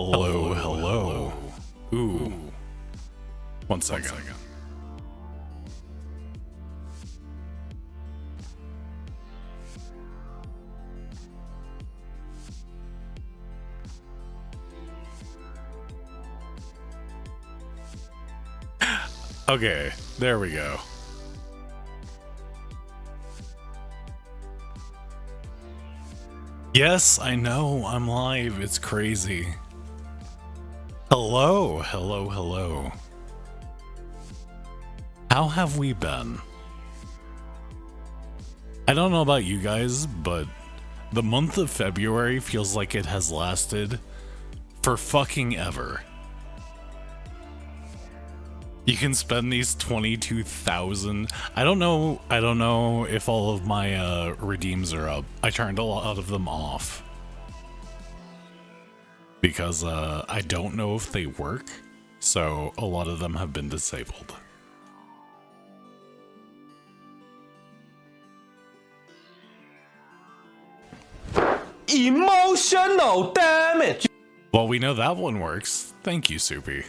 Hello, hello. Ooh. 1 second. Okay, there we go. Yes, I know, I'm live, it's crazy. Hello, hello, hello. How have we been? I don't know about you guys, but the month of February feels like it has lasted for fucking ever. You can spend these 22,000. I don't know if all of my redeems are up. I turned a lot of them off because I don't know if they work, so a lot of them have been disabled. Emotional damage. Well, we know that one works. Thank you, Soupy.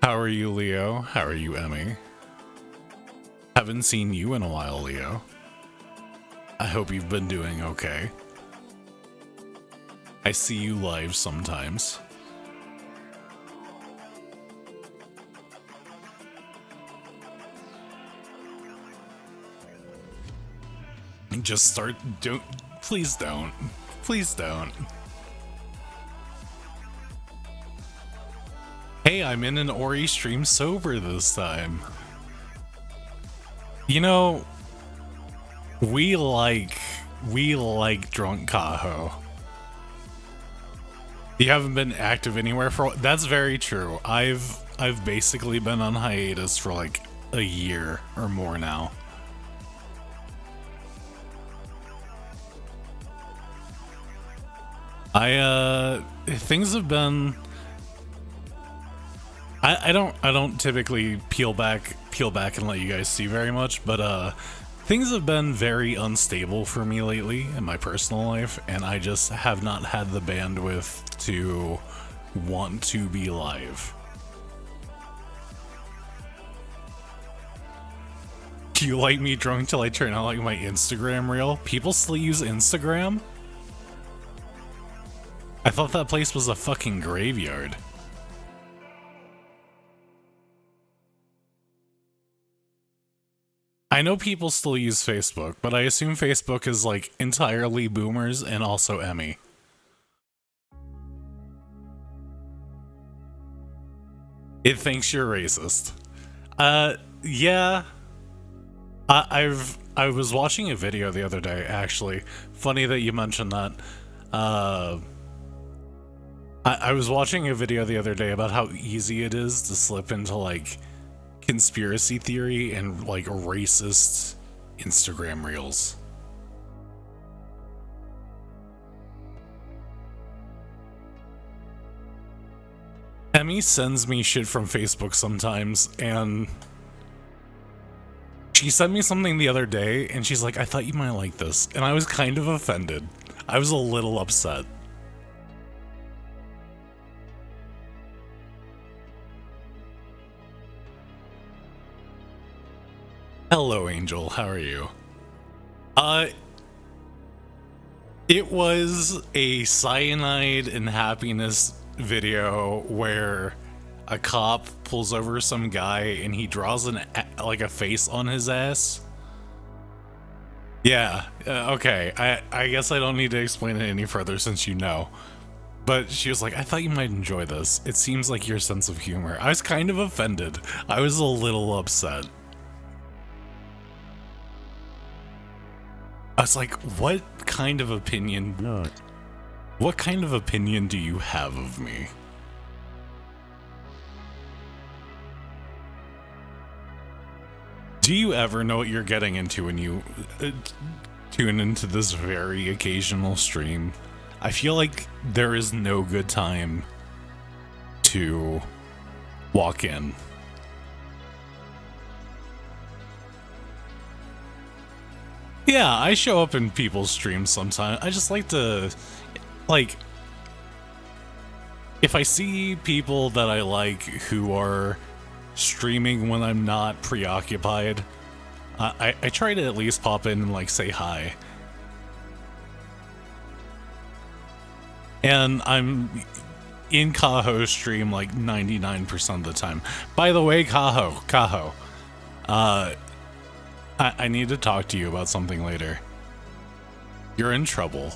How are you, Leo? How are you, Emmy? Haven't seen you in a while, Leo. I hope you've been doing okay. I see you live sometimes. Just start, please don't. Please don't. Hey, I'm in an Ori stream sober this time. You know, we like drunk Kaho. You haven't been active anywhere for, that's very true. I've basically been on hiatus for like a year or more now. Things have been, I don't typically peel back and let you guys see very much, but things have been very unstable for me lately in my personal life, and I just have not had the bandwidth to want to be live. Do you like me drunk till I turn out like my Instagram reel? People still use Instagram? I thought that place was a fucking graveyard. I know people still use Facebook, but I assume Facebook is like entirely boomers and also Emmy. It thinks you're racist. Yeah. I was watching a video the other day, actually. Funny that you mentioned that. I was watching a video the other day about how easy it is to slip into like conspiracy theory and like racist Instagram reels. Emmy sends me shit from Facebook sometimes, and she sent me something the other day and she's like, I thought you might like this, and I was kind of offended. I was a little upset. Hello, Angel. How are you? It was a cyanide and happiness video where a cop pulls over some guy and he draws like a face on his ass. Yeah, okay. I guess I don't need to explain it any further since you know. But she was like, I thought you might enjoy this. It seems like your sense of humor. I was kind of offended. I was a little upset. I was like, what kind of opinion? No. What kind of opinion do you have of me? Do you ever know what you're getting into when you tune into this very occasional stream? I feel like there is no good time to walk in. Yeah, I show up in people's streams sometimes. I just like to, like, if I see people that I like who are streaming when I'm not preoccupied, I try to at least pop in and like say hi. And I'm in Kaho's stream like 99% of the time. By the way, Kaho, I need to talk to you about something later. You're in trouble.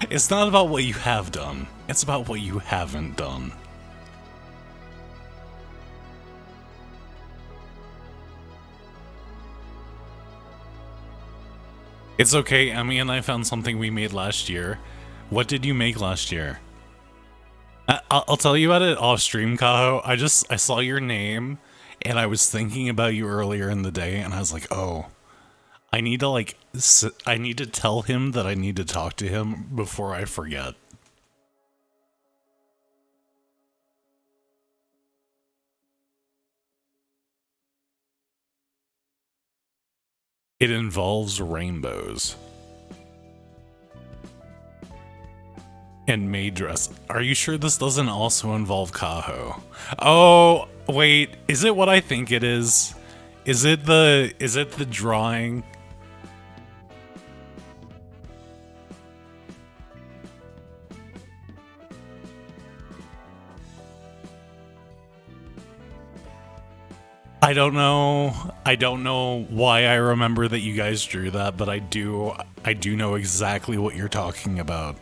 It's not about what you have done. It's about what you haven't done. It's okay, Emmy and I found something we made last year. What did you make last year? I'll tell you about it off stream, Kaho. I saw your name, and I was thinking about you earlier in the day, and I was like, oh, I need to tell him that I need to talk to him before I forget. It involves rainbows. And maid dress. Are you sure this doesn't also involve Kaho? Oh, wait, is it what I think it is? Is it the drawing? I don't know why I remember that you guys drew that, but I do know exactly what you're talking about.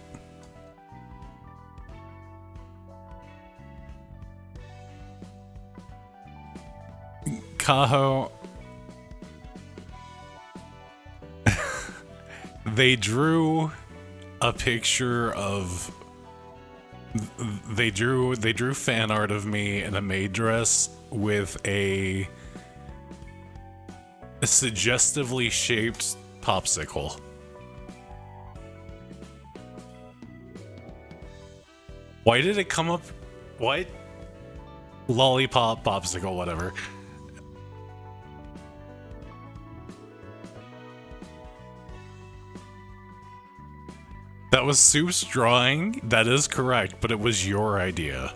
Kaho, they drew a picture of they drew fan art of me in a maid dress with a suggestively shaped popsicle. Why did it come up? What? Lollipop, popsicle, whatever. That was Soup's drawing. That is correct, but it was your idea.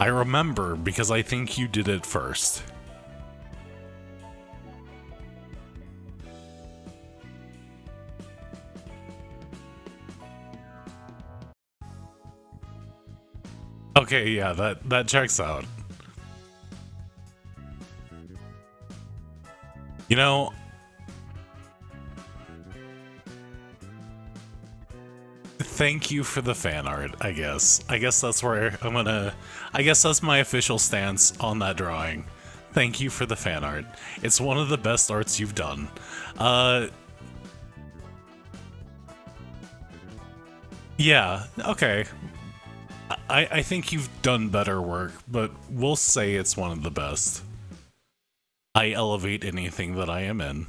I remember because I think you did it first. Okay, yeah, that checks out. You know, thank you for the fan art, I guess. I guess that's where I'm gonna... I guess that's my official stance on that drawing. Thank you for the fan art. It's one of the best arts you've done. Yeah, okay. I think you've done better work, but we'll say it's one of the best. I elevate anything that I am in.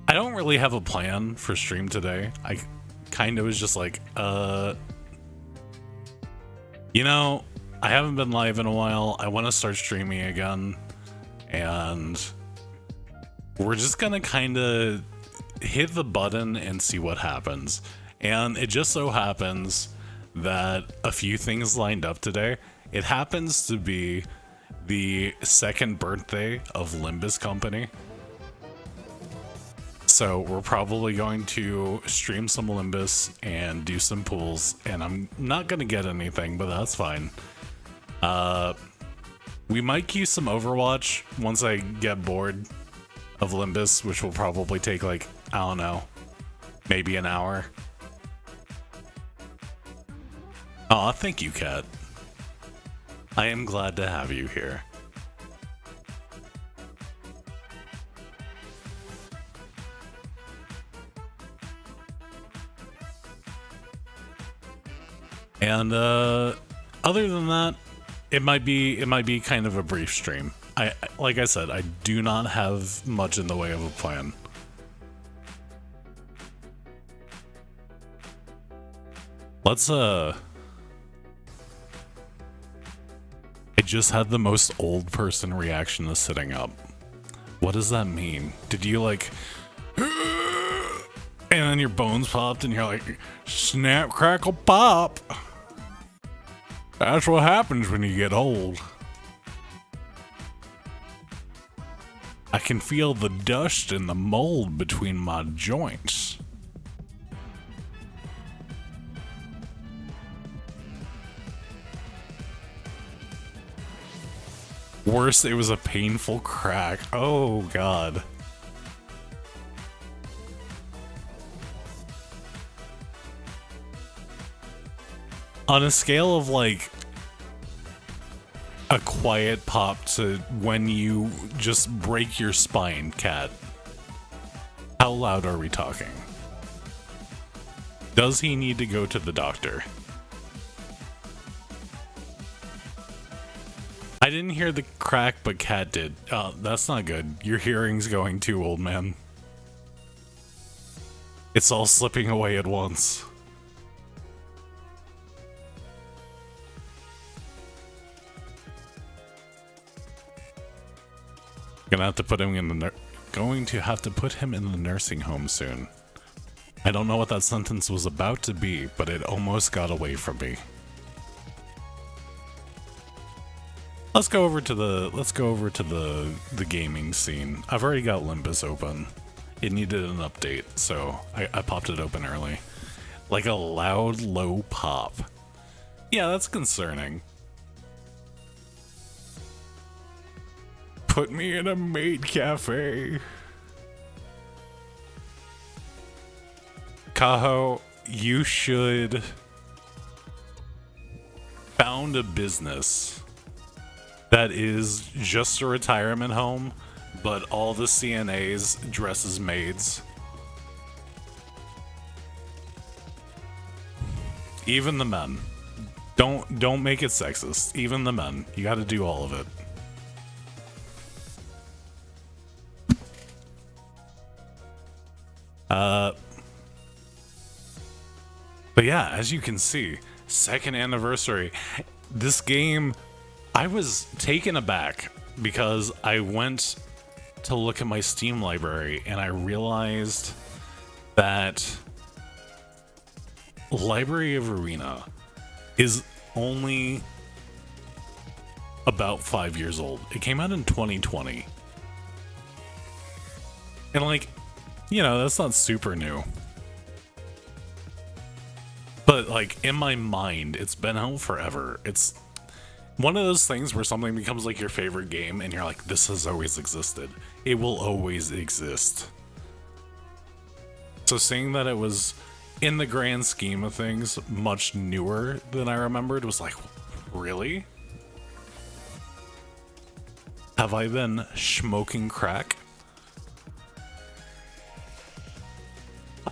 I don't really have a plan for stream today. I kind of was just like, you know, I haven't been live in a while. I want to start streaming again. And we're just gonna kind of hit the button and see what happens. And it just so happens that a few things lined up today. It happens to be the second birthday of Limbus Company. So we're probably going to stream some Limbus and do some pools. And I'm not gonna get anything, but that's fine. We might queue some Overwatch once I get bored of Limbus, which will probably take like, I don't know, maybe an hour. Aw, thank you, Kat. I am glad to have you here. And other than that, It might be kind of a brief stream. Like I said, I do not have much in the way of a plan. Let's I just had the most old person reaction to sitting up. What does that mean? Did you like and then your bones popped and you're like, snap, crackle, pop. That's what happens when you get old. I can feel the dust and the mold between my joints. Worse, it was a painful crack. Oh, God. On a scale of like a quiet pop to when you just break your spine, Cat, how loud are we talking? Does he need to go to the doctor? I didn't hear the crack, but Cat did. Oh, that's not good. Your hearing's going too, old man. It's all slipping away at once. Gonna have to put him in the nursing home soon. I don't know what that sentence was about to be, but it almost got away from me. Let's go over to the gaming scene. I've already got Limbus open. It needed an update, so I popped it open early. Like a loud, low pop. Yeah, that's concerning. Put me in a maid cafe. Kaho, you should found a business that is just a retirement home, but all the CNAs dress as maids. Even the men. Don't make it sexist. Even the men. You gotta do all of it. But yeah, as you can see, second anniversary. This game, I was taken aback because I went to look at my Steam library and I realized that Library of Arena is only about 5 years old. It came out in 2020. And like, you know, that's not super new. But like in my mind, it's been out forever. It's one of those things where something becomes like your favorite game and you're like, this has always existed. It will always exist. So seeing that it was, in the grand scheme of things, much newer than I remembered was like, really? Have I been smoking crack?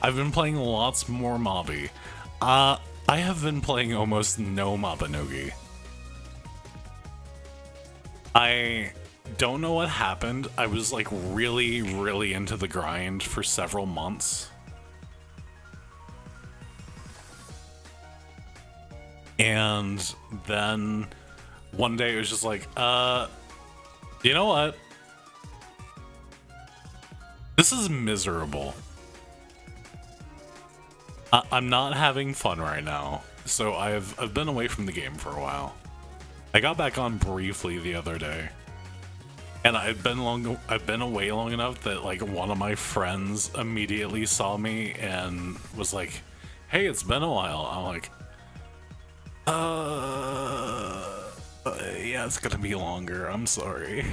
I've been playing lots more Mobby. I have been playing almost no Mabinogi. I don't know what happened. I was like really, really into the grind for several months. And then one day it was just like, you know what? This is miserable. I'm not having fun right now, so I've been away from the game for a while. I got back on briefly the other day, and I've been away long enough that like one of my friends immediately saw me and was like, "Hey, it's been a while." I'm like, yeah, it's gonna be longer. I'm sorry."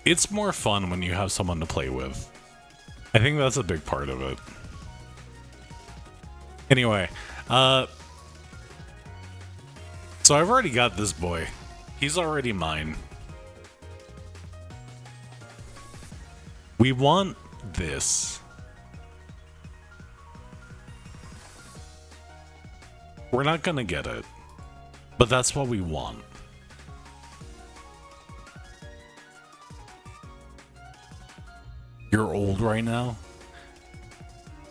It's more fun when you have someone to play with. I think that's a big part of it. Anyway, so I've already got this boy. He's already mine. We want this. We're not gonna get it, but that's what we want. You're old right now?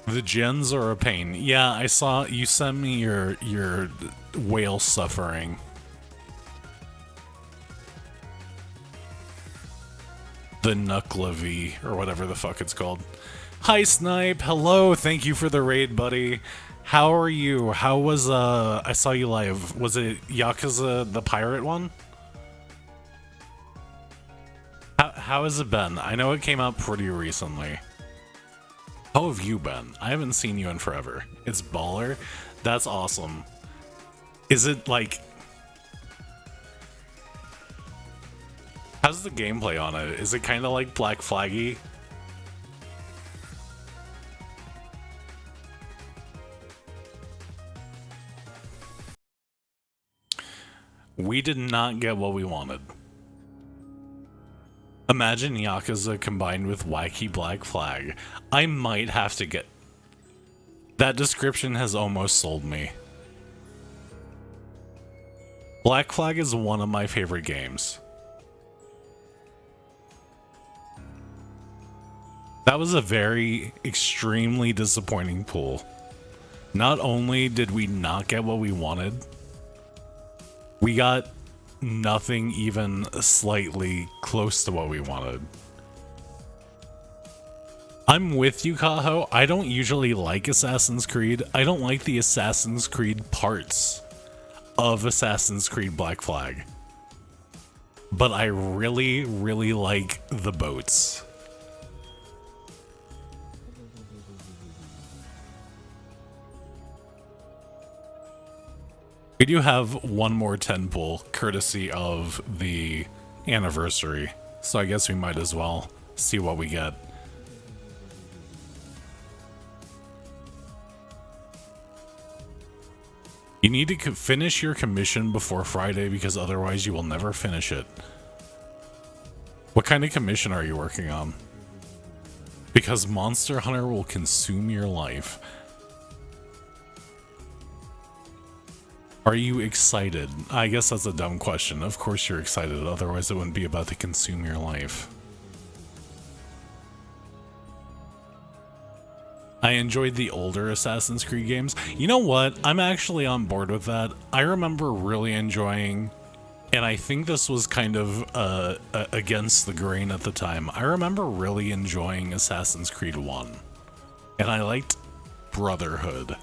The gens are a pain. Yeah, I saw you sent me your whale suffering. The Nuclavy, or whatever the fuck it's called. Hi Snipe, hello, thank you for the raid, buddy. How are you? How was I saw you live. Was it Yakuza the pirate one? How has it been? I know it came out pretty recently. How have you been? I haven't seen you in forever. It's baller? That's awesome. Is it like... How's the gameplay on it? Is it kind of like Black Flaggy? We did not get what we wanted. Imagine Yakuza combined with Wacky Black Flag. I might have to get... That description has almost sold me. Black Flag is one of my favorite games. That was a very extremely disappointing pull. Not only did we not get what we wanted, we got nothing even slightly close to what we wanted. I'm with you, Kaho. I don't usually like Assassin's Creed. I don't like the Assassin's Creed parts of Assassin's Creed Black Flag. But I really, really like the boats. We do have one more 10 pull, courtesy of the anniversary, so I guess we might as well see what we get. You need to finish your commission before Friday because otherwise you will never finish it. What kind of commission are you working on? Because Monster Hunter will consume your life. Are you excited? I guess that's a dumb question. Of course you're excited, otherwise it wouldn't be about to consume your life. I enjoyed the older Assassin's Creed games. You know what? I'm actually on board with that. I remember really enjoying, and I think this was kind of against the grain at the time. I remember really enjoying Assassin's Creed 1. And I liked Brotherhood.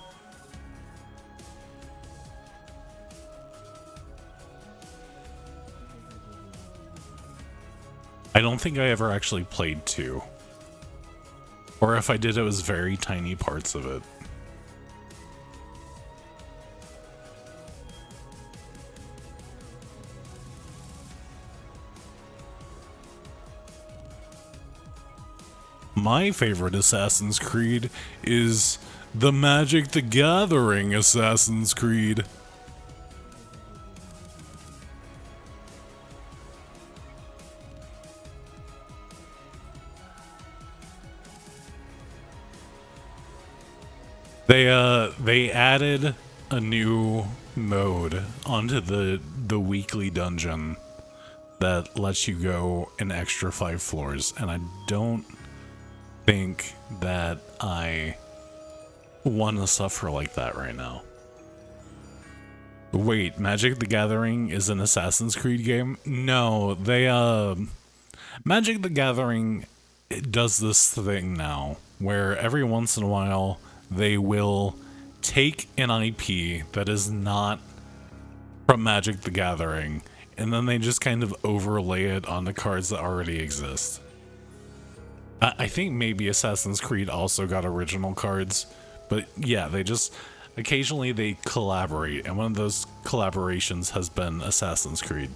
I don't think I ever actually played 2. Or if I did, it was very tiny parts of it. My favorite Assassin's Creed is the Magic the Gathering Assassin's Creed. They added a new mode onto the weekly dungeon that lets you go an extra 5 floors, and I don't think that I want to suffer like that right now. Wait, Magic the Gathering is an Assassin's Creed game? No, they Magic the Gathering does this thing now where every once in a while they will take an IP that is not from Magic the Gathering, and then they just kind of overlay it on the cards that already exist. I think maybe Assassin's Creed also got original cards, but yeah, they just occasionally they collaborate, and one of those collaborations has been Assassin's Creed.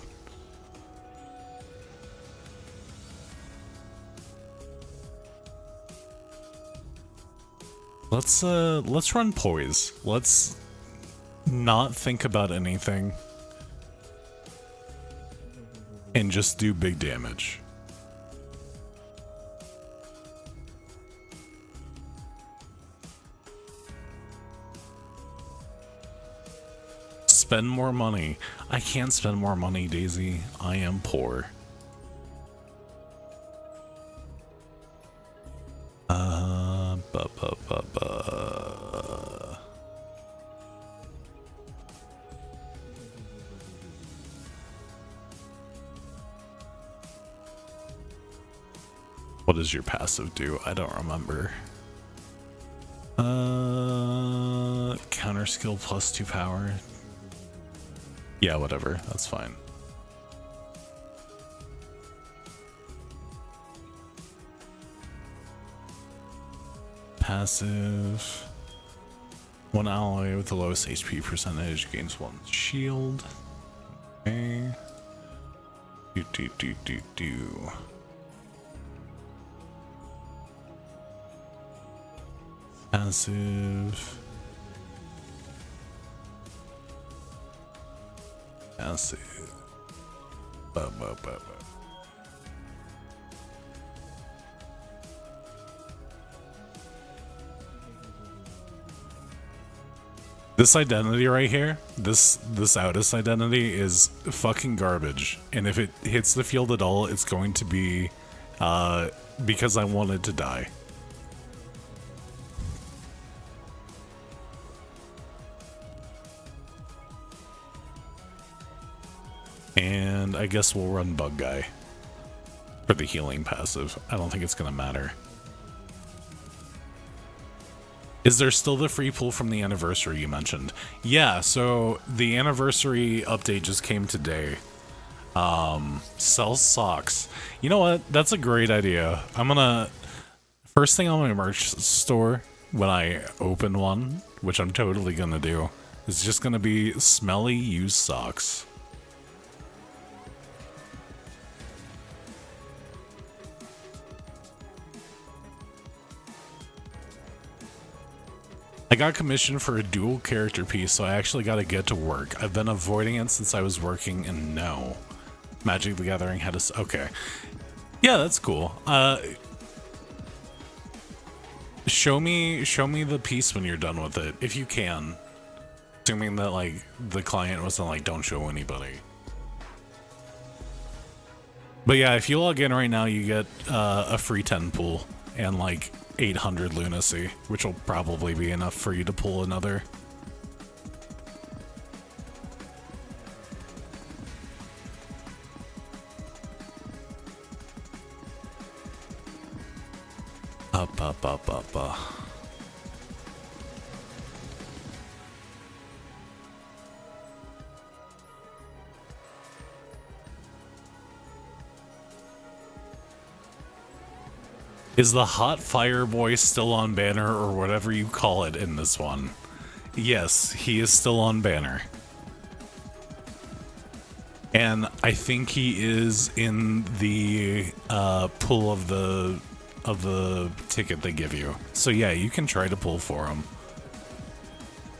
Let's run poise. Let's not think about anything and just do big damage. Spend more money. I can't spend more money, Daisy. I am poor. What does your passive do? I don't remember. Counter skill plus 2 power. Yeah, whatever. That's fine. Passive. One ally with the lowest HP percentage gains 1 shield. Okay. Do. Passive. Passive. This identity right here, this Outis identity is fucking garbage. And if it hits the field at all, it's going to be because I wanted to die. And I guess we'll run Bug Guy for the healing passive. I don't think it's gonna matter. Is there still the free pull from the anniversary you mentioned? Yeah, so the anniversary update just came today. Sell socks. You know what? That's a great idea. First thing on my merch store when I open one, which I'm totally gonna do, is just gonna be smelly used socks. I got commissioned for a dual character piece, so I actually got to get to work. I've been avoiding it since I was working, and no. Magic the Gathering had a... Okay. Yeah, that's cool. Show me the piece when you're done with it, if you can. Assuming that, like, the client wasn't like, don't show anybody. But yeah, if you log in right now, you get a free 10 pool, and, like, 800 lunacy, which will probably be enough for you to pull another. Up. Is the hot fire boy still on banner, or whatever you call it in this one? Yes, he is still on banner. And I think he is in the pull of the ticket they give you. So yeah, you can try to pull for him.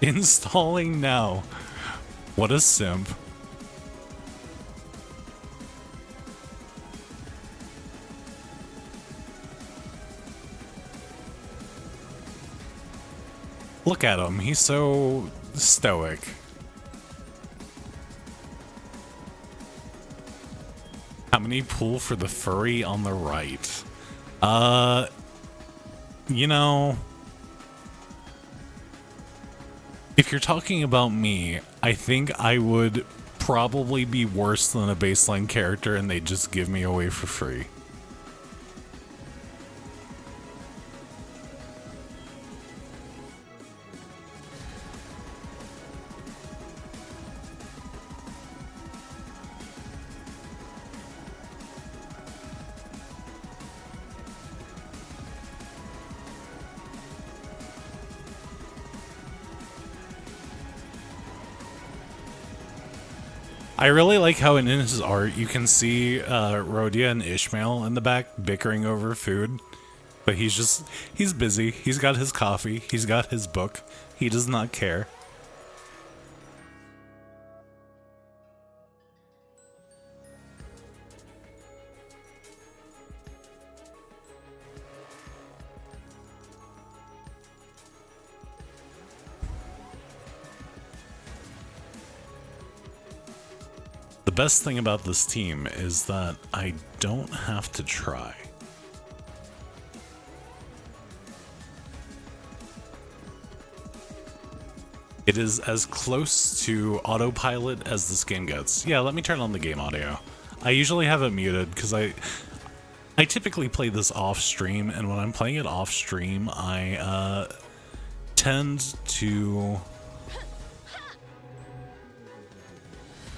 Installing now. What a simp. Look at him, he's so stoic. How many pull for the furry on the right? You know, if you're talking about me, I think I would probably be worse than a baseline character and they just give me away for free. I really like how in his art you can see Rhodia and Ishmael in the back bickering over food. But he's busy. He's got his coffee. He's got his book. He does not care. The best thing about this team is that I don't have to try. It is as close to autopilot as this game gets. Yeah, let me turn on the game audio. I usually have it muted because I typically play this off stream, and when I'm playing it off stream, I tend to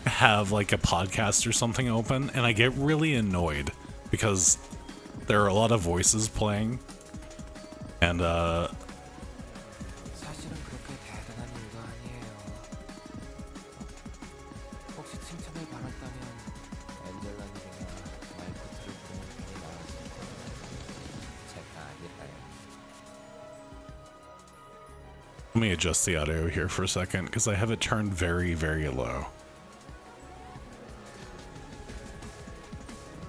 have like a podcast or something open, and I get really annoyed because there are a lot of voices playing, and let me adjust the audio here for a second because I have it turned very, very low.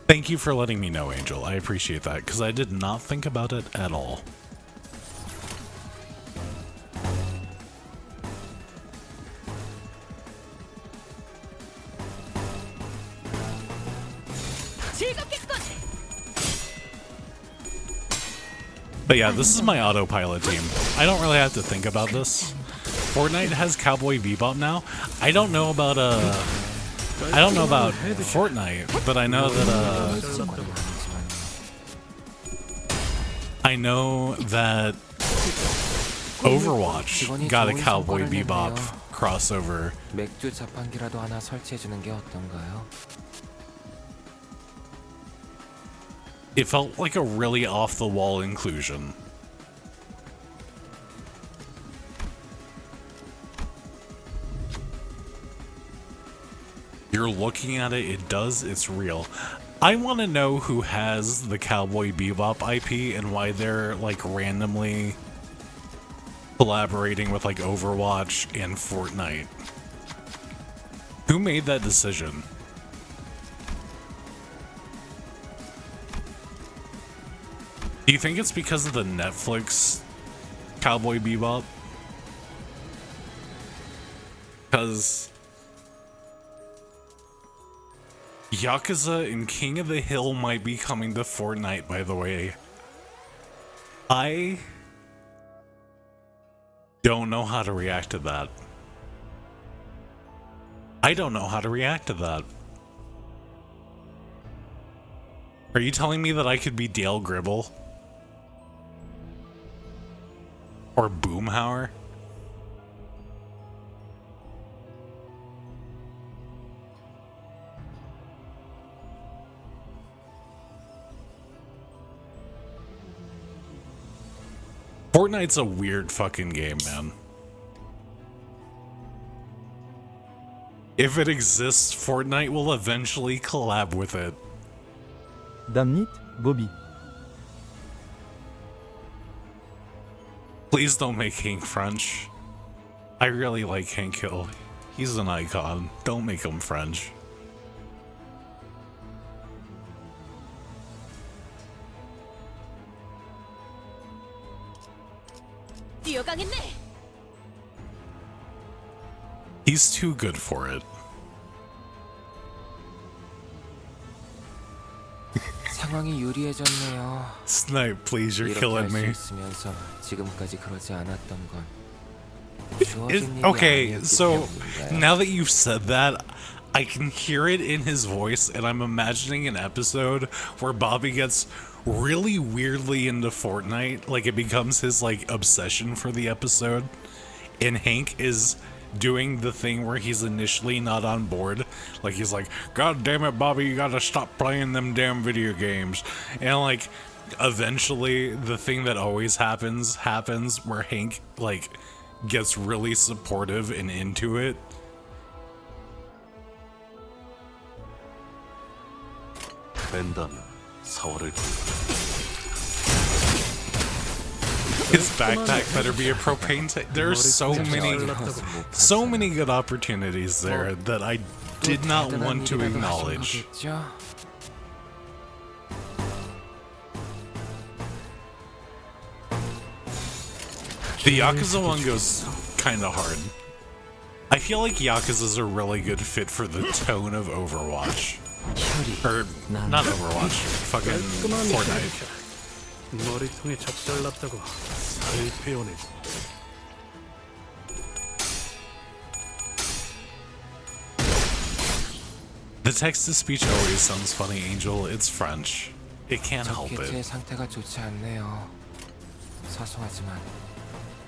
Thank you for letting me know, Angel. I appreciate that because I did not think about it at all. But yeah, this is my autopilot team. I don't really have to think about this. Fortnite has Cowboy Bebop now. I don't know about Fortnite, but I know that OverWatch got a Cowboy Bebop crossover. It felt like a really off-the-wall inclusion. You're looking at it, it does, it's real. I want to know who has the Cowboy Bebop IP and why they're like randomly collaborating with like Overwatch and Fortnite. Who made that decision? Do you think it's because of the Netflix Cowboy Bebop? Because Yakuza and King of the Hill might be coming to Fortnite, by the way. I don't know how to react to that. I don't know how to react to that. Are you telling me that I could be Dale Gribble? Or Boomhauer? Fortnite's a weird fucking game, man. If it exists, Fortnite will eventually collab with it. Damn it, Bobby. Please don't make Hank French. I really like Hank Hill. He's an icon. Don't make him French. He's too good for it. 상황이 유리해졌네요. Snipe, please, you're killing me. 지금까지 그러지 않았던 건 Okay, so now that you've said that, I can hear it in his voice, and I'm imagining an episode where Bobby gets really weirdly into Fortnite, like it becomes his like obsession for the episode, and Hank is doing the thing where he's initially not on board, like he's like, God damn it, Bobby, you gotta stop playing them damn video games, and like eventually the thing that always happens where Hank like gets really supportive and into it. His backpack better be a propane tank. There's so many good opportunities there that I did not want to acknowledge. The Yakuza one goes kind of hard. I feel like Yakuza is a really good fit for the tone of Overwatch. Or, not Overwatch, fucking Fortnite. 머리통에 적절났다고 잘 표현해. The text-to-speech always sounds funny, Angel. It's French. It can't help 적게 제 it. 상태가 좋지 않네요. 사소하지만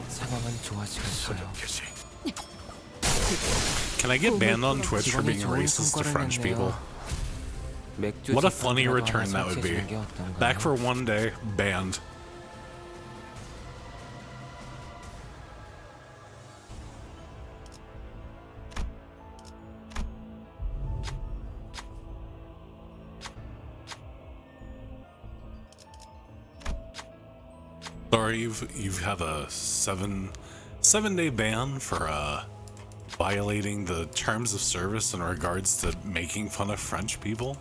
상황은 좋아지겠어요. Can I get banned on Twitch for being racist to French people? What a funny return that would be. Back for one day, banned. Sorry, you've had a seven-day ban for violating the terms of service in regards to making fun of French people.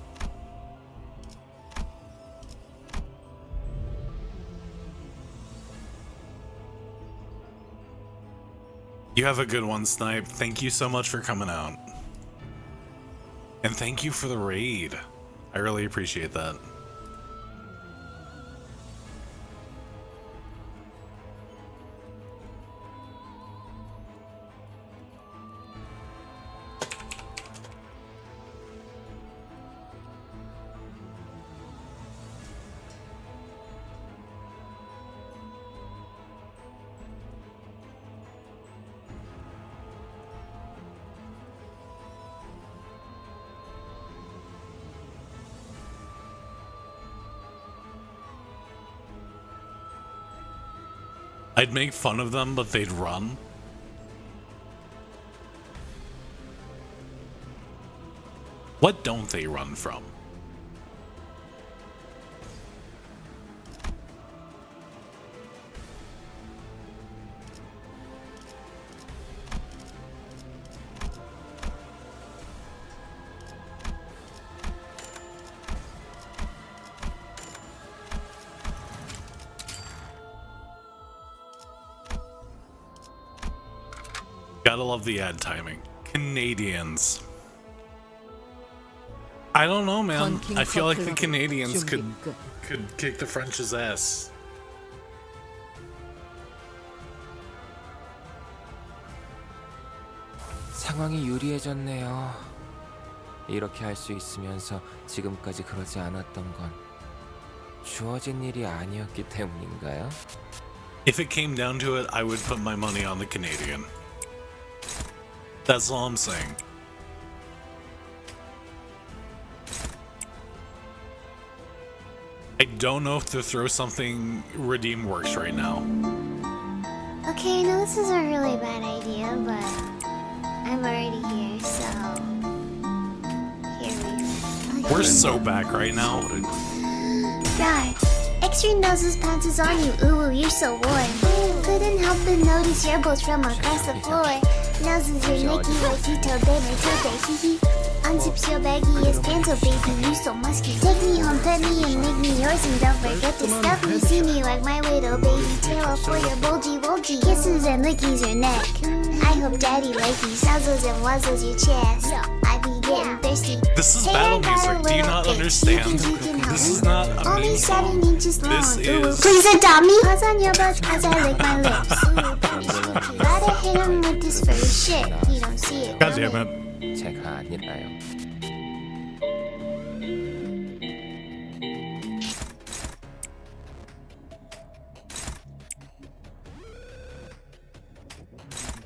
You have a good one, Snipe. Thank you so much for coming out. And thank you for the raid. I really appreciate that. I'd make fun of them, but they'd run. What don't they run from? Gotta love the ad timing. Canadians. I don't know, man. I feel like the Canadians could kick the French's ass. 상황이 유리해졌네요. 이렇게 할 수 있으면서 지금까지 그러지 않았던 건 주어진 일이 아니었기 때문인가요? If it came down to it, I would put my money on the Canadian. That's all I'm saying. I don't know if to throw something redeem works right now. Okay, I know this is a really bad idea, but I'm already here, so here we go. We're so back right now. God, extra noses pounces on you. Ooh, you're so warm. Couldn't help but notice your bolts from across the floor. Noses are nicky like detailed day my toe hee hee. Unzips your baggiest pants, oh baby, you so musky. Take me home, pet me and make me yours, and don't forget to stuff me. See me like my widow baby tail for your bulgy bulgy. Kisses and lickies your neck. I hope daddy likes you. Nuzzles and wuzzles your chest. I be getting thirsty. This is battle music. Do you not understand? This is not a only meme 7 song. inches long. This is... Please adopt me. Paws on your butt as I lick my lips. Gotta hit him with this first shit. He don't see it. God damn it. 제가 아니라요.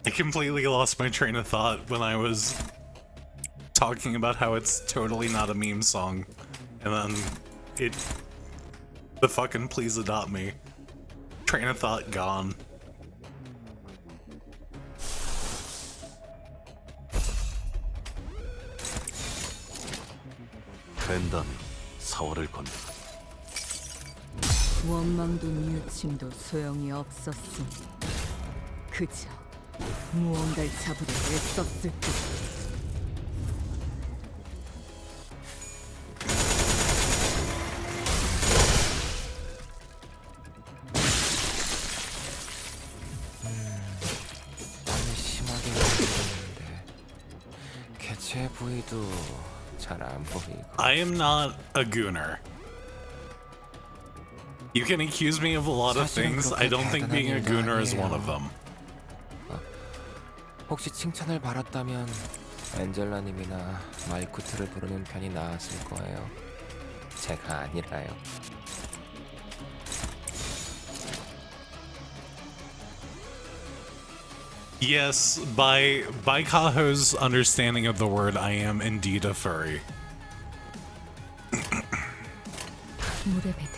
I completely lost my train of thought when I was talking about how it's totally not a meme song. And then the fucking please adopt me. Train of thought gone. 된다면 사활을 건네. 원망도 뉘우침도 소용이 없었으니 그저 무언가를 잡으려 애썼을 뿐. 땀이 심하게 흘리는데 제 부위도 잘 안 보이고. I am not a gooner. You can accuse me of a lot of things. I don't think being a gooner is one of them. 혹시 칭찬을 받았다면 엔젤라님이나 마이쿠트를 부르는 편이 나았을 거예요. 제가 아니라요. Yes, by Kaho's understanding of the word, I am indeed a furry. 물의 배들.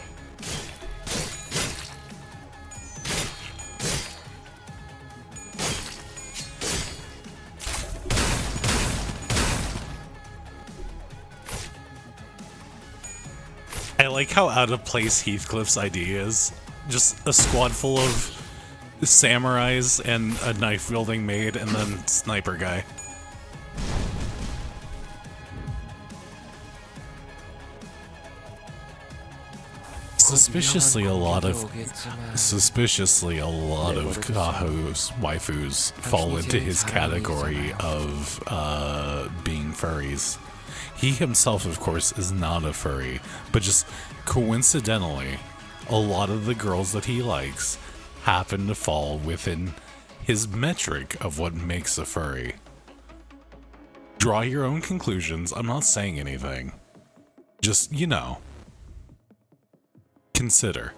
I like how out of place Heathcliff's idea is. Just a squad full of samurais and a knife-wielding maid and then sniper guy. Suspiciously a lot of Kaho's waifus fall into his category of being furries. He himself, of course, is not a furry, but just coincidentally, a lot of the girls that he likes happen to fall within his metric of what makes a furry. Draw your own conclusions. I'm not saying anything. Just, you know, consider.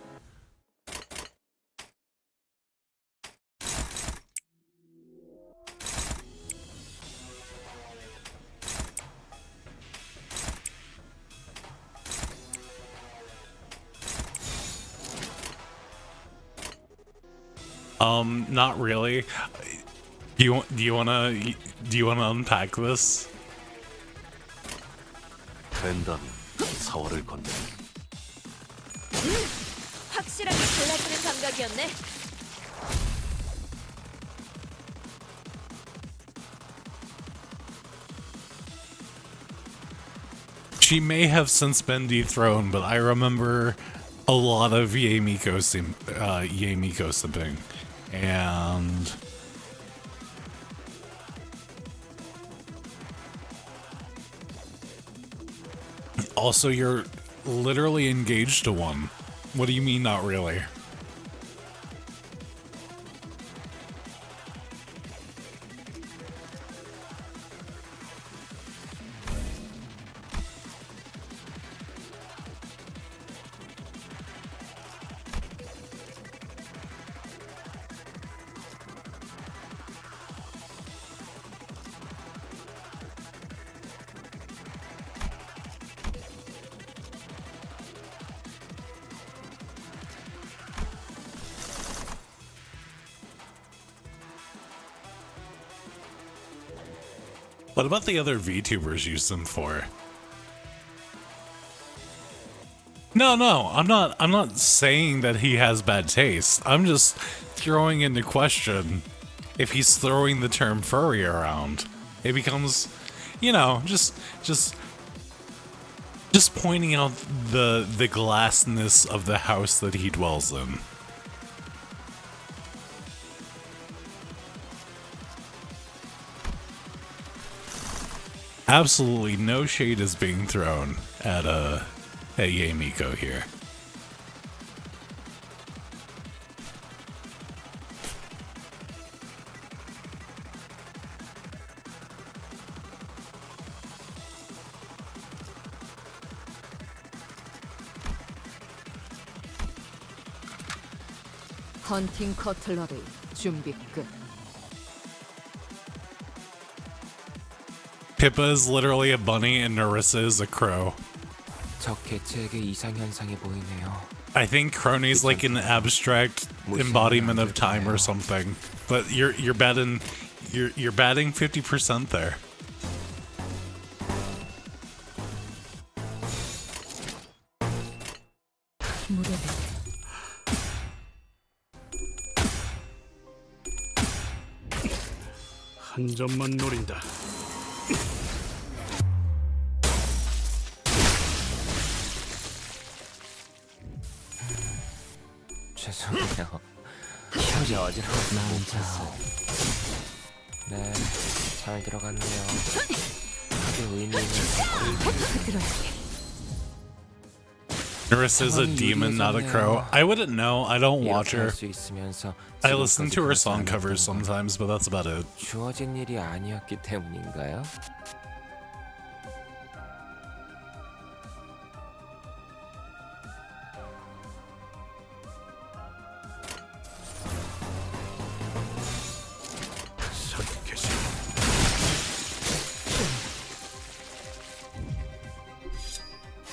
Not really. Do you wanna unpack this? 된다면 4월을 건너. 확실하게 골라주는 감각이었네. She may have since been dethroned, but I remember a lot of Yaemiko simping. And also, you're literally engaged to one. What do you mean, not really? What about the other VTubers use them for? No, I'm not saying that he has bad taste. I'm just throwing into question if he's throwing the term furry around. It becomes, you know, just pointing out the glassness of the house that he dwells in. Absolutely no shade is being thrown at Yaemiko here. 헌팅 커틀러리 준비 끝. Pippa is literally a bunny and Narissa is a crow. 적 개체에게 이상 현상이 보이네요. I think Crony's like an abstract embodiment of time or something. But you're batting 50% there. 물의 배들. 한 점만 노린다. 죄송해요. 현재 어지러워서 못 잤어요. 네, 잘 들어갔네요. 크게 의미 있는 성과를 Nurse is a demon, not a crow. I wouldn't know. I don't watch 이렇게 her. 할수 있으면서 I listen 지금까지 to her 그러지 song covers 않았던 건 sometimes, but that's about it. 주어진 일이 아니었기 때문인가요? 설계시.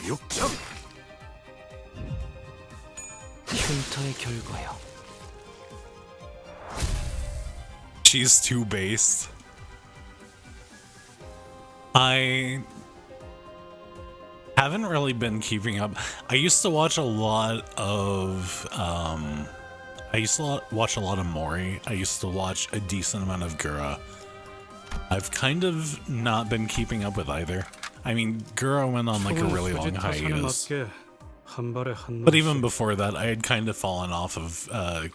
육정. 흉터의 결과요. She's too based. I haven't really been keeping up. I used to watch a lot of watch a lot of Mori. I used to watch a decent amount of Gura. I've kind of not been keeping up with either. I mean, Gura went on like a really long hiatus. But even before that, I had kind of fallen off of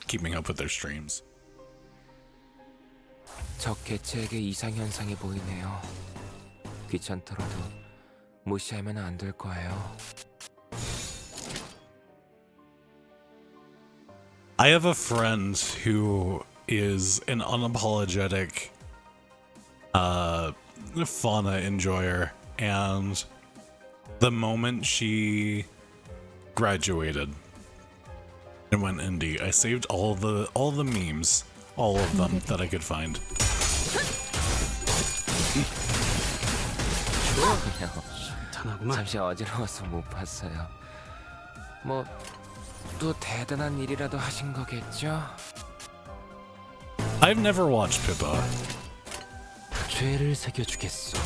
keeping up with their streams. 적 개체에게 이상 현상이 보이네요. 귀찮더라도 무시하면 안 될 거예요. I have a friend who is an unapologetic fauna enjoyer, and the moment she graduated and went indie, I saved all the memes, all of them that I could find. 잠시 어지러워서 못 봤어요. 뭐 또 대단한 일이라도 하신 거겠죠? I've never watched Pippa. 죄를 새겨주겠소.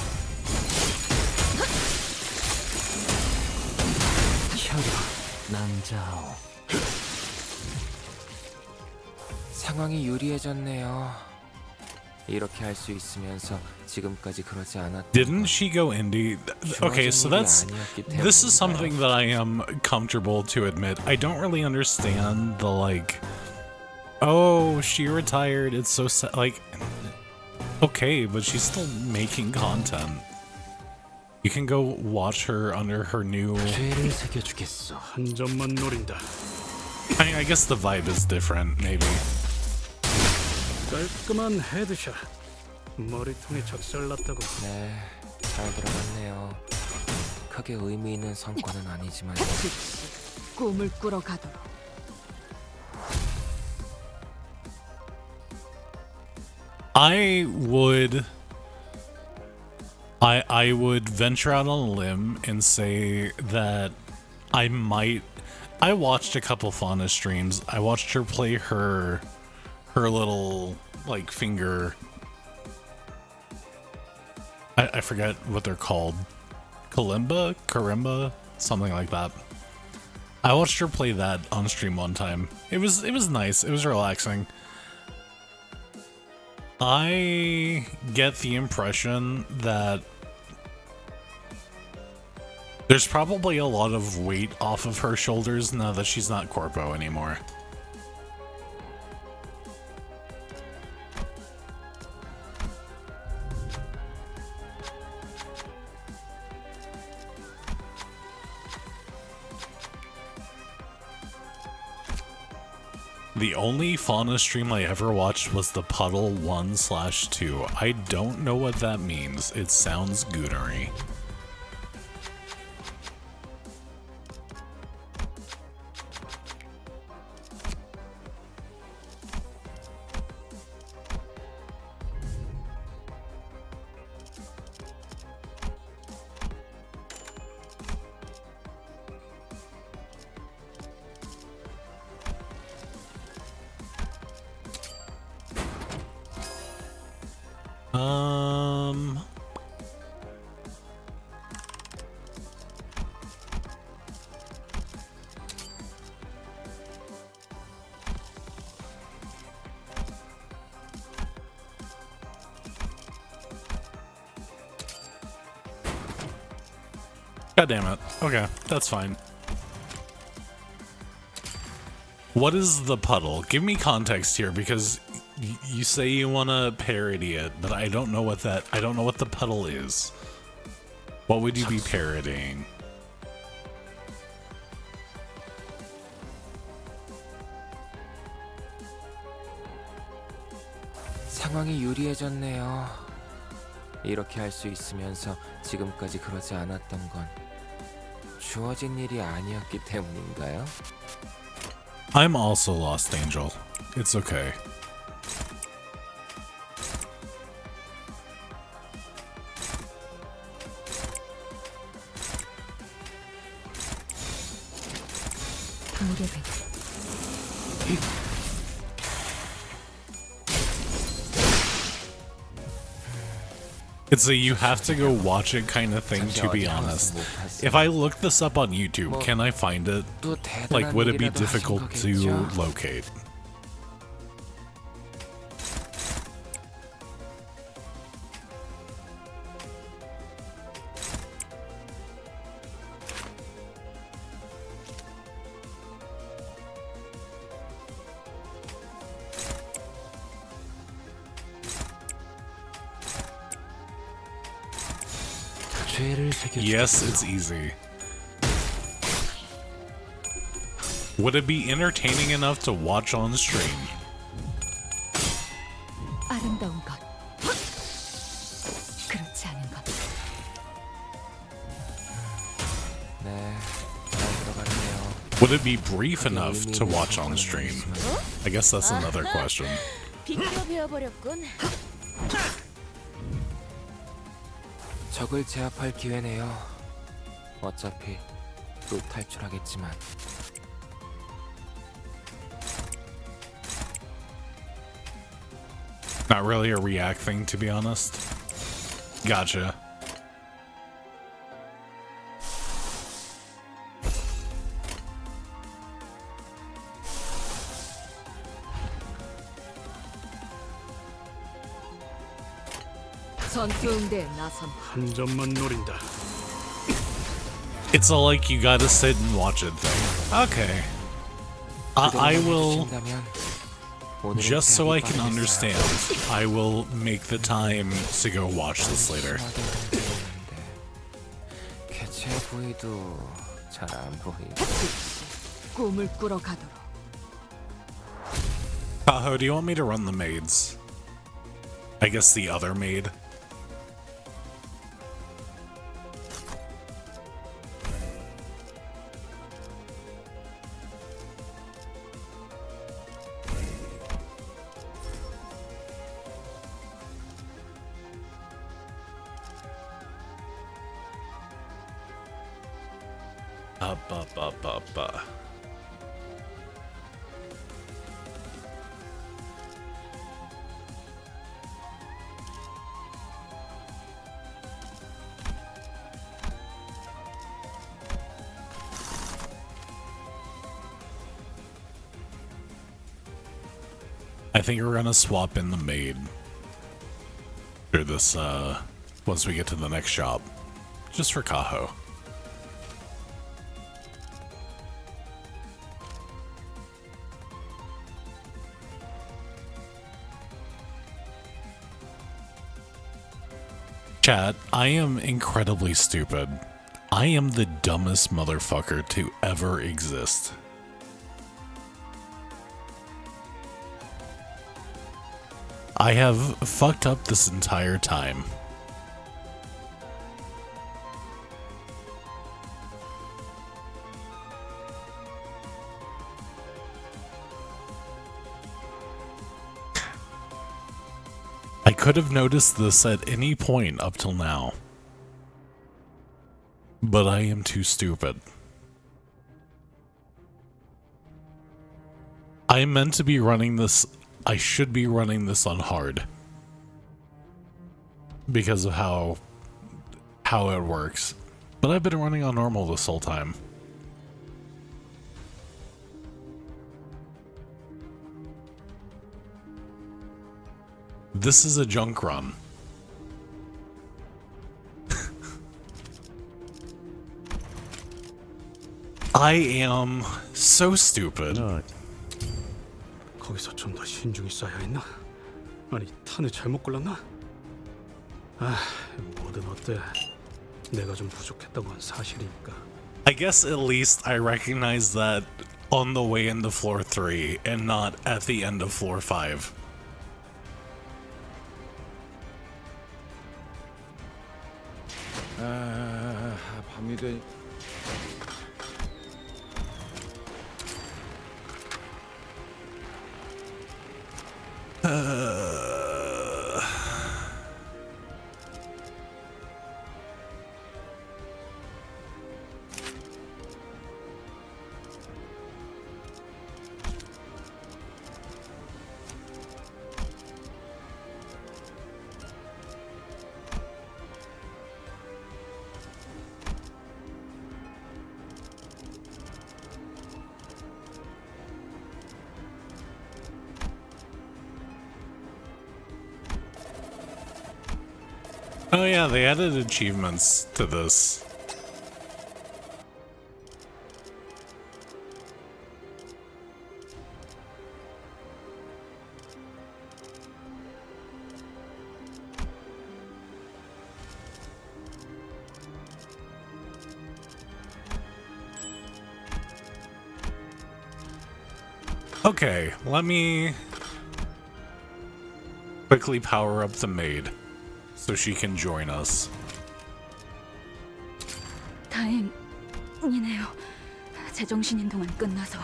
혈여 남자오. 상황이 유리해졌네요. 이렇게 할 수 있으면서 지금까지 그러지 않았던 Didn't she go indie? Okay, so this is something that I am comfortable to admit. I don't really understand the like, oh, she retired, it's so sad. Like, okay, but she's still making content. You can go watch her under her new... 죄를 새겨주겠소. 한 점만 노린다. I mean, I guess the vibe is different, maybe. 깔끔한 헤드샷. 머리통에 적살났다고. 네, 잘 들어갔네요. 크게 의미 있는 성과는 아니지만 꿈을 꾸러 가도록. I would venture out on a limb and say that I watched a couple Fauna streams. I watched her play her little like finger, I forget what they're called, karimba, something like that. I watched her play that on stream one time. It was nice. It was relaxing. I get the impression that there's probably a lot of weight off of her shoulders now that she's not Corpo anymore. The only Fauna stream I ever watched was the Puddle 1/2. I don't know what that means. It sounds goonery. God damn it. Okay, that's fine. What is the puddle? Give me context here, because you say you want to parody it, but I don't know what the puddle is. What would you be parodying? 상황이 유리해졌네요. 이렇게 할 수 있으면서 지금까지 그러지 않았던 건 주어진 일이 아니었기 때문인가요? I'm also Lost Angel. It's okay. 무렵에 It's a you have to go watch it kind of thing, to be honest. If I look this up on YouTube, can I find it? 또 Like, 대단한 would it be 일이라도 하신 difficult to 거겠죠? locate? 죄를 새겨주겠어요. Yes, it's easy. Would it be entertaining enough to watch on stream? 아름다운 것, 그렇지 않은 것. 네, 잘 들어가네요. Would it be brief enough to watch on stream? I guess that's another question. 비켜 배워버렸군. 적을 제압할 기회네요. 어차피 또 탈출하겠지만. Not really a react thing, to be honest. Gotcha. 전투응대에 나선 한 점만 노린다. It's a like you gotta sit and watch it thing. Okay. I will, just so I can understand, I will make the time to go watch this later. 개체 부위도 잘 안 보이고. 꿈을 꾸러 가도록. Tahoe, do you want me to run the maids? I guess the other maid. Up. I think we're gonna swap in the maid for this, once we get to the next shop. Just for Kaho. Chat, I am incredibly stupid. I am the dumbest motherfucker to ever exist. I have fucked up this entire time. I could have noticed this at any point up till now. But I am too stupid. I am meant to be running this. I should be running this on hard. Because of how it works. But I've been running on normal this whole time. This is a junk run. I am so stupid. 거기서 좀 더 신중히 써야 했나? 아니 탄을 잘못 골랐나? 아, 뭐든 어때? 내가 좀 부족했던 건 사실이니까. I guess at least I recognize that on the way into floor 3 and not at the end of floor 5. 밤이 되. Oh yeah, they added achievements to this. Okay, let me quickly power up the maid so she can join us. 다행이네요. 제정신인 동안 끝나서.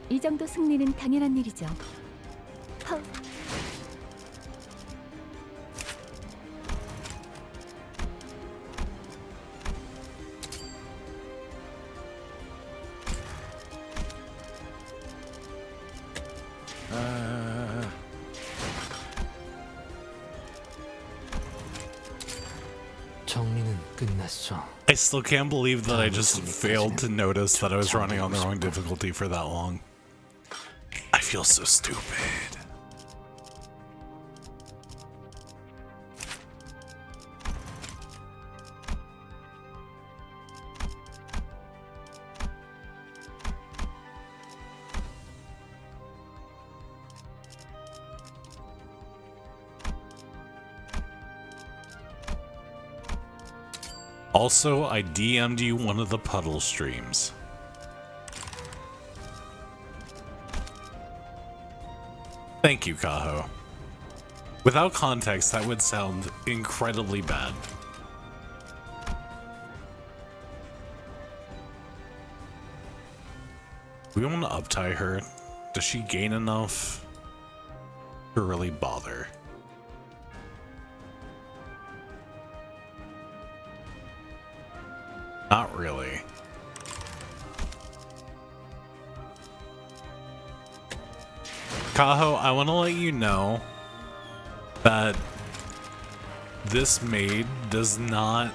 이 정도 승리는 당연한 일이죠. 정리는 끝났어. I still can't believe that I just failed to notice that I was running on the wrong difficulty for that long. I feel so stupid. Also, I DM'd you one of the puddle streams. Thank you, Kaho. Without context, that would sound incredibly bad. We want to uptie her. Does she gain enough to really bother? Not really. Kaho, I want to let you know that this maid does not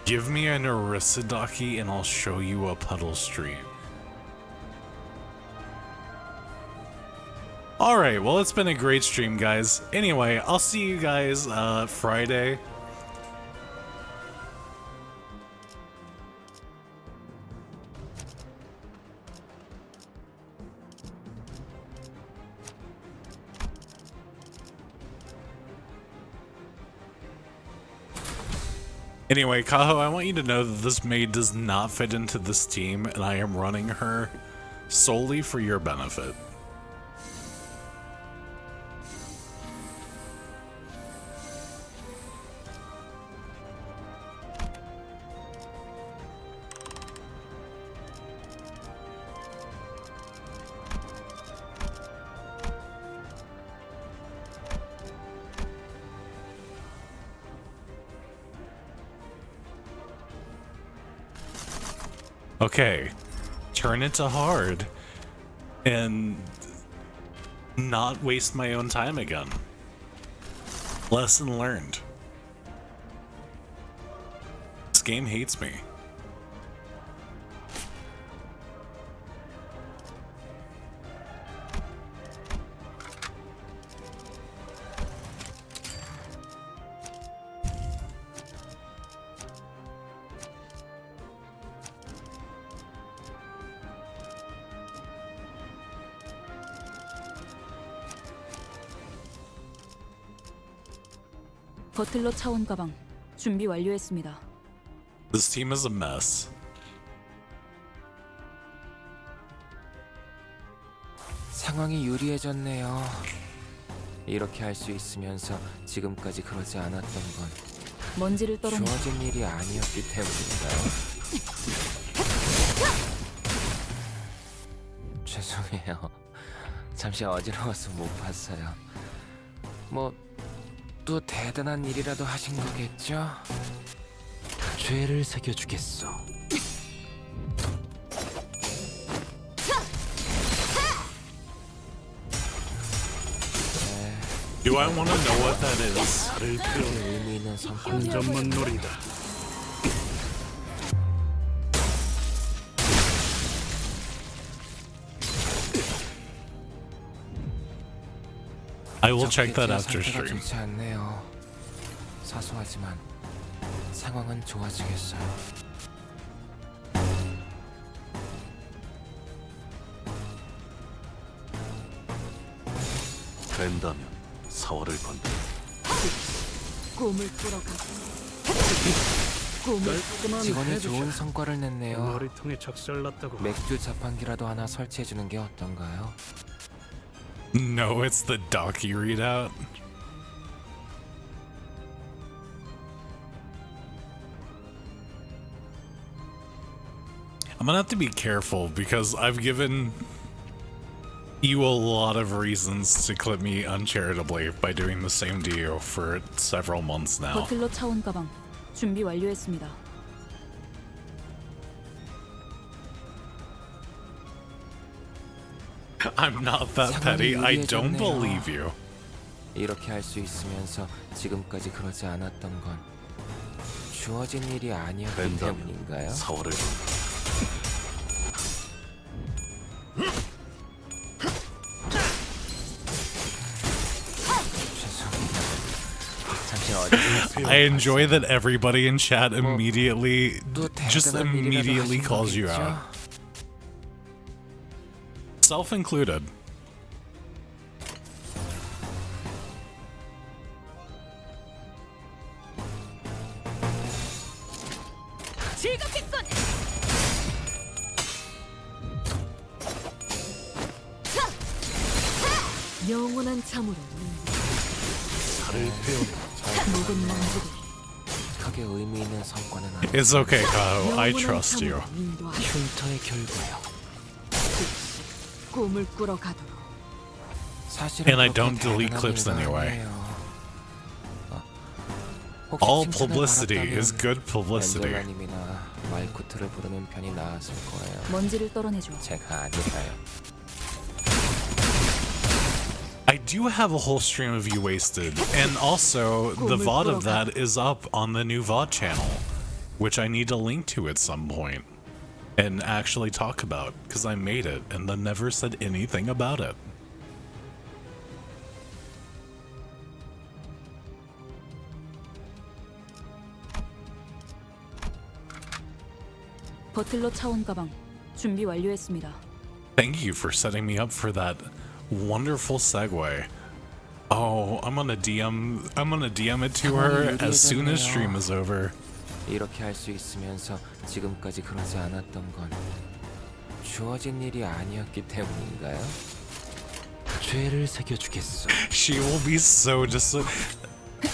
give me an Arisadaki and I'll show you a puddle stream. Alright, well, it's been a great stream, guys. Anyway, I'll see you guys Friday. Anyway, Kaho, I want you to know that this maid does not fit into this team, and I am running her solely for your benefit. Okay, turn it to hard and not waste my own time again. Lesson learned. This game hates me. 버틀러 차원 가방 준비 완료했습니다. This team is a mess. 상황이 유리해졌네요. 이렇게 할 수 있으면서 지금까지 그러지 않았던 건 먼지를 떨어내 주어진 일이 아니었기 때문인가요? 죄송해요. 잠시 어지러워서 못 봤어요. 뭐 또 대단한 일이라도 하신 거겠죠? 죄를 새겨주겠어. Do I want to know what that is? 의미 있는 성과. 전문 놀이다. I will check that 적겠지의 after 상태가 stream. 좋지 않네요. 사소하지만 상황은 좋아지겠어요. 된다면 사활을 건다. 꿈을 꾸러가. 꿈을 깔끔한 직원이 해주자. 좋은 성과를 냈네요. 머리통에 작살났다고. 맥주 자판기라도 하나 설치해주는 게 어떤가요? No, it's the Docky readout. I'm gonna have to be careful because I've given you a lot of reasons to clip me uncharitably by doing the same to you for several months now. 버틀러 차원 가방 준비 완료했습니다. I'm not that petty. I don't 유리해졌네요. believe you. 이렇게 할 수 있으면서 지금까지 그러지 않았던 건 주어진 일이 아니었기 된다면 때문인가요? 사활을 건다. 죄송해요. 잠시 어디서 I enjoy that everybody in chat immediately, 또 just 대단한 일이라도 immediately 하신 calls you 거겠죠? out. Self included. 즐겁겠군. 영원한 참으로 묵은 먼지를 크게 의미 있는 성과는 아니. It's okay, Kaho. I 영원한 trust you. 참으로 인도하라. 흉터의 결과요. 꿈을 꾸러가도록. 사실은 And I 그렇게 don't delete 대단한 clips 일도 anyway. 아니에요. 혹시 All 칭찬을 publicity 받았다면 is good publicity. 앤젤라님이나 말쿠트를 부르는 편이 나았을 거예요. 먼지를 떨어내줘. 제가 아니라요. I do have a whole stream of you wasted, and also the VOD of that is up on the new VOD channel, which I need to link to at some point and actually talk about because I made it and then never said anything about it. 버틀러 차원 가방 준비 완료했습니다. Thank you for setting me up for that wonderful segue. Oh, I'm gonna DM it to her as soon as stream is over. 이렇게 할 수 있으면서 지금까지 그러지 않았던 건 주어진 일이 아니었기 때문인가요? 죄를 새겨주겠어. She will be so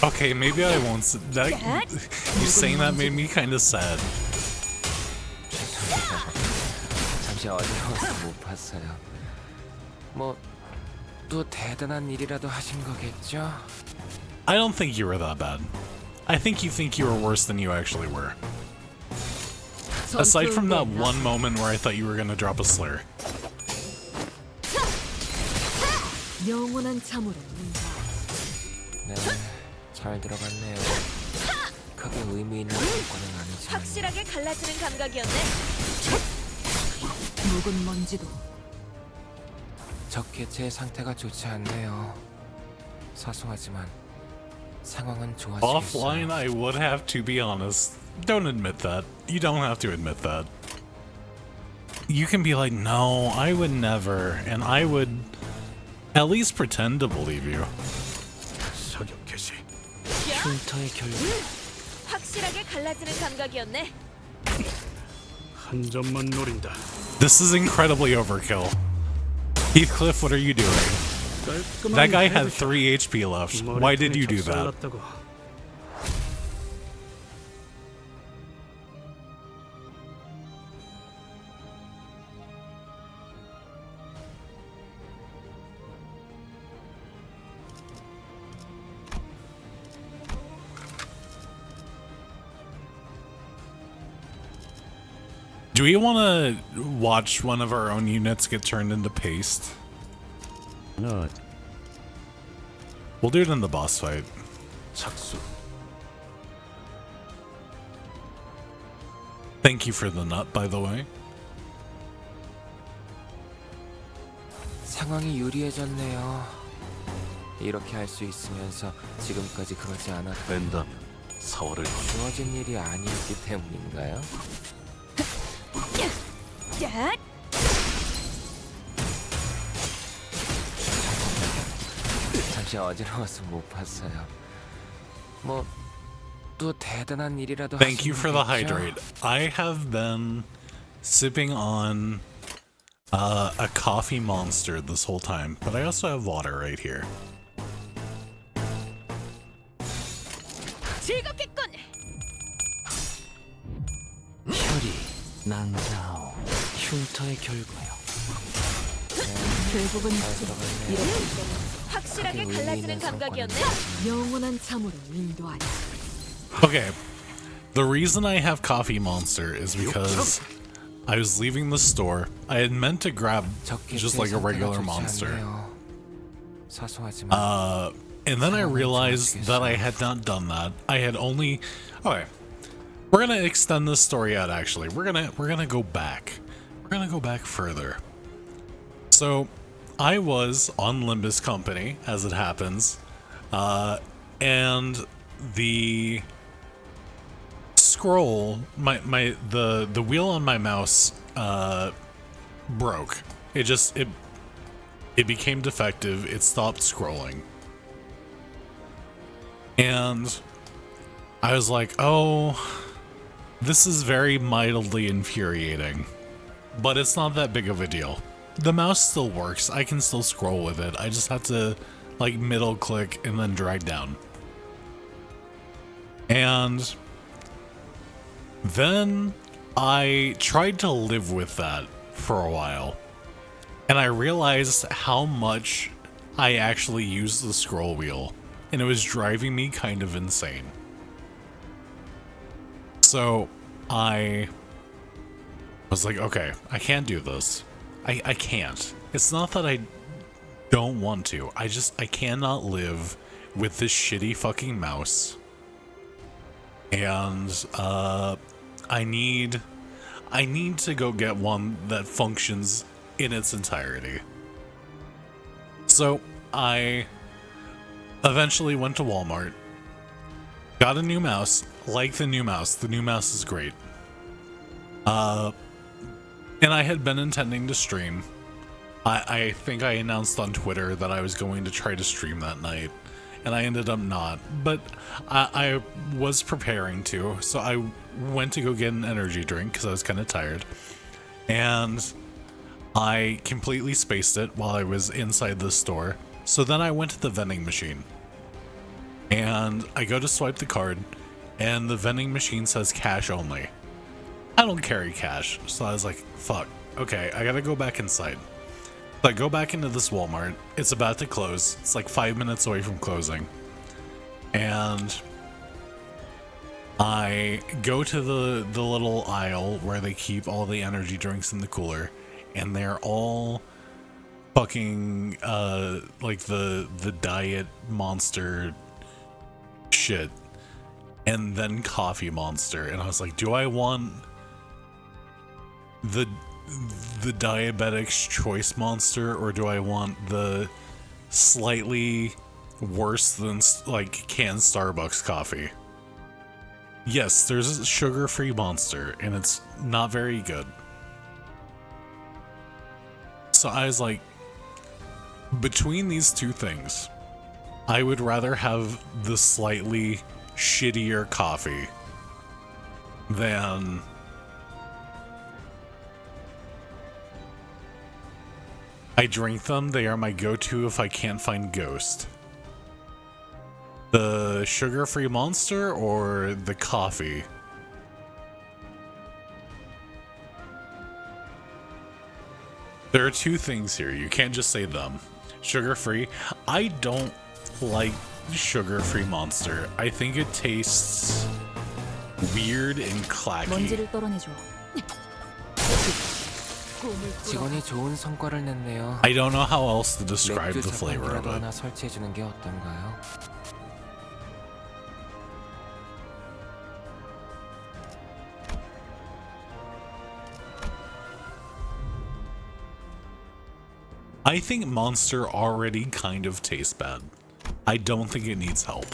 Okay, maybe I won't. That, you saying that made me kind of sad. 잠시 어지러워서 못 봤어요. 뭐 또 대단한 일이라도 하신 거겠죠? I don't think you were that bad. I think you were worse than you actually were. Aside from that one moment where I thought you were gonna drop a slur. 영원한 참으로 네, 잘 들어갔네요. 크게 의미 있는 성과는 아니지만 확실하게 갈라지는 감각이었네. 묵은 먼지도 적 개체의 상태가 좋지 않네요. 사소하지만 상황은 Offline, 좋아지겠어요. I would have to be honest. Don't admit that. You don't have to admit that. You can be like, no, I would never, and I would at least pretend to believe you. 사격 개시. 야! 흉터의 결과. 확실하게 갈라지는 감각이었네. 한 점만 노린다. This is incredibly overkill. Heathcliff, what are you doing? That guy had 3 HP left. Why did you do that? Do we want to watch one of our own units get turned into paste? No. We'll do it in the boss fight. 착수. Thank you for the nut, by the way. 상황이 유리해졌네요. 이렇게 할 수 있으면서 지금까지 그러지 않았. 뺀다면 사월을 주어진 일이 아니었기 때문인가요? 야! 잠시 어지러워서 못 봤어요. 뭐 또 대단한 일이라도 Thank you for the 하시겠죠? hydrate. I have been sipping on a coffee monster this whole time, but I also have water right here. 즐겁겠군. 혈이 낭자오. 흉터의 결과요. 결국은 이렇게 확실하게 갈라지는 감각이었네. 영원한 참으로 인도하리. Okay, the reason I have Coffee Monster is because I was leaving the store. I had meant to grab just like a regular monster. 사소하지만 And then I realized that I had not done that. I had only... Okay, we're gonna extend this story out actually. We're gonna go back. We're gonna go back further. So, I was on Limbus Company, as it happens, and the scroll, the wheel on my mouse broke. It became defective. It stopped scrolling, and I was like, oh, this is very mildly infuriating, but it's not that big of a deal. The mouse still works. I can still scroll with it. I just have to like middle click and then drag down. And then I tried to live with that for a while. And I realized how much I actually used the scroll wheel. And it was driving me kind of insane. So I was like, okay, I can't do this. I can't. It's not that I don't want to. I cannot live with this shitty fucking mouse. And I need to go get one that functions in its entirety. So I eventually went to Walmart, got a new mouse, like the new mouse. The new mouse is great. And I had been intending to stream. I think I announced on Twitter that I was going to try to stream that night, and I ended up not. But I was preparing to, so I went to go get an energy drink because I was kind of tired. And I completely spaced it while I was inside the store. So then I went to the vending machine. And I go to swipe the card, and the vending machine says cash only. I don't carry cash, so I was like, fuck, okay, I gotta go back inside. So I go back into this Walmart. It's about to close. It's like 5 minutes away from closing. And I go to the little aisle where they keep all the energy drinks in the cooler, and they're all fucking like the diet monster shit, and then coffee monster. And I was like, do I want the diabetic's choice monster, or do I want the slightly worse than like canned Starbucks coffee? Yes, there's a sugar-free monster, and it's not very good. So I was like, between these two things, I would rather have the slightly shittier coffee than I drink them. They are my go-to if I can't find Ghost. The sugar-free Monster or the coffee? There are two things here. You can't just say them. Sugar-free. I don't like sugar-free Monster. I think it tastes weird and clacky. 먼지를 떨어내줘. 직원이 좋은 성과를 냈네요. I don't know how else to describe 맥주 the flavor of 자판기라도 it. 하나 설치해 주는 게 어떤가요? I think Monster already kind of tastes bad. I don't think it needs help.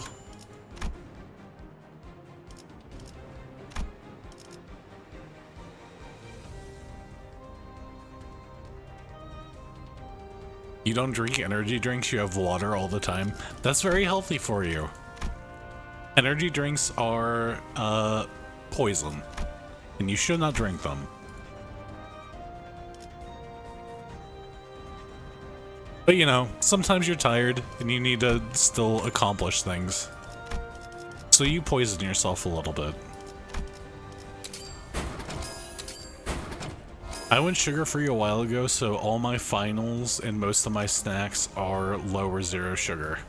You don't drink energy drinks, you have water all the time. That's very healthy for you. Energy drinks are poison, and you should not drink them. But you know, sometimes you're tired and you need to still accomplish things. So you poison yourself a little bit. I went sugar-free a while ago, so all my finals and most of my snacks are low or zero sugar.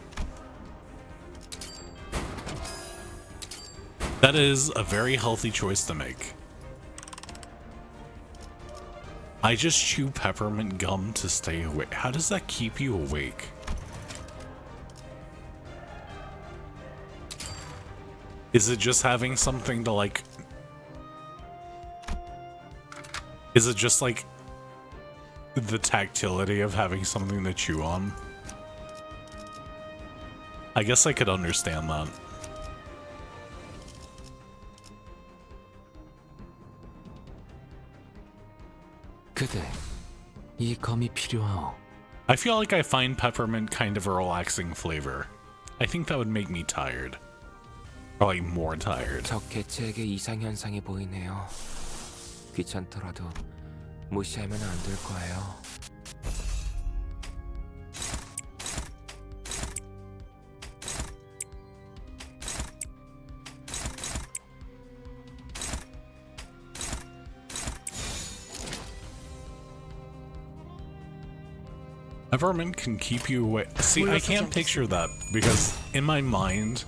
That is a very healthy choice to make. I just chew peppermint gum to stay awake. How does that keep you awake? Is it just having something to like... Is it just like the tactility of having something to chew on? I guess I could understand that. 그대, 이 검이 필요하오. I feel like I find peppermint kind of a relaxing flavor. I think that would make me tired. Or like more tired. 적 개체에게 이상 현상이 보이네요. 귀찮더라도 무시하면 안 될 거예요. Peppermint can keep you awake. See, I can't picture that because in my mind,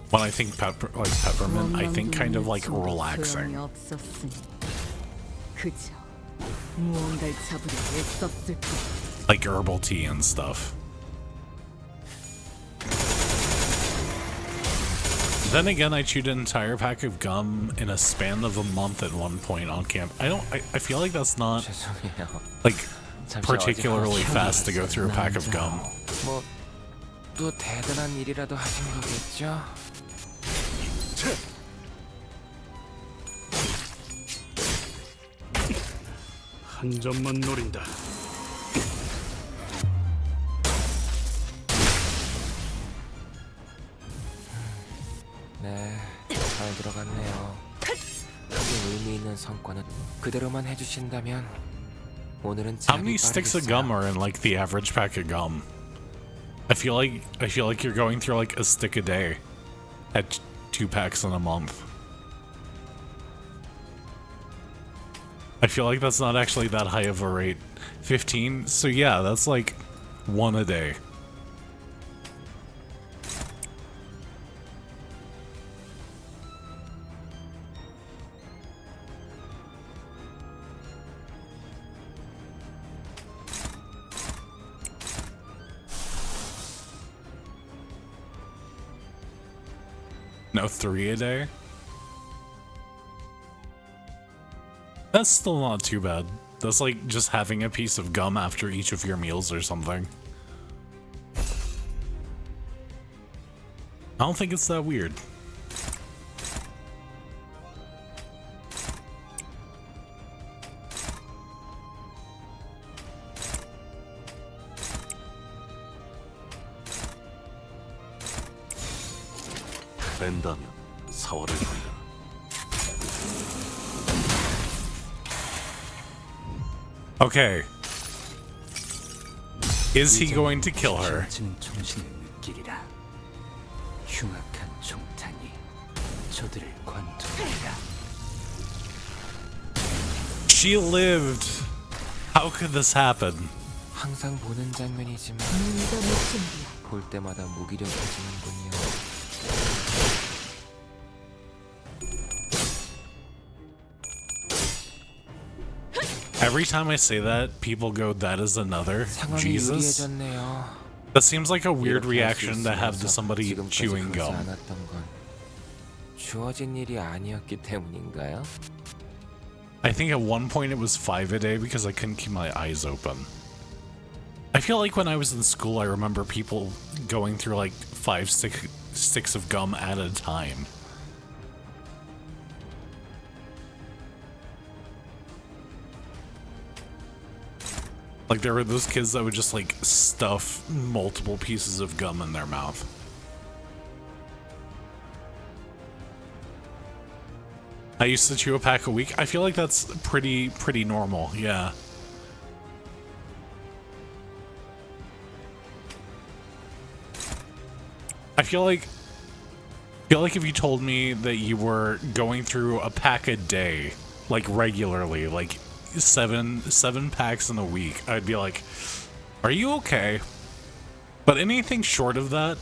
when I think peppermint, I think kind of like relaxing. 그저 무언가를 잡으려 애썼을 뿐. Like herbal tea and stuff. Then again, I chewed an entire pack of gum in a span of a month at one point on camp. I feel like that's not 죄송해요. like particularly fast to go through a pack of gum. 뭐 또 대단한 일이라도 하신 거겠죠? 한 점만 노린다. 네, 잘 들어갔네요. 크게 의미 있는 성과는 그대로만 해주신다면 오늘은 How many 잠이 sticks of gum 빠르겠어요. are in like the average pack of gum? I feel like you're going through like a stick a day at 2 packs in a month. I feel like that's not actually that high of a rate. 15? So yeah, that's like 1 a day. No, 3 a day? That's still not too bad. That's like just having a piece of gum after each of your meals or something. I don't think it's that weird. 뺀다면 사활을 건다. Okay. Is he going to kill her? 피어치는 정신을 느끼리라. 흉악한 총탄이 저들을 관통하리라. She lived. How could this happen? 항상 보는 장면이지만 볼 때마다 무기력해지는군요. Every time I say that, people go, "That is another." 상황이 Jesus. 유리해졌네요. That seems like a weird 이렇게 할수 reaction to have to 있으면서 somebody 지금까지 chewing 그러지 gum. 않았던 건 주어진 일이 아니었기 때문인가요? I think at one point it was 5 a day because I couldn't keep my eyes open. I feel like when I was in school, I remember people going through like 5 sticks of gum at a time. Like there were those kids that would just like stuff multiple pieces of gum in their mouth. I used to chew a pack a week. I feel like that's pretty normal, yeah. I feel like if you told me that you were going through a pack a day, like regularly, like seven packs in a week, I'd be like, are you okay? But anything short of that,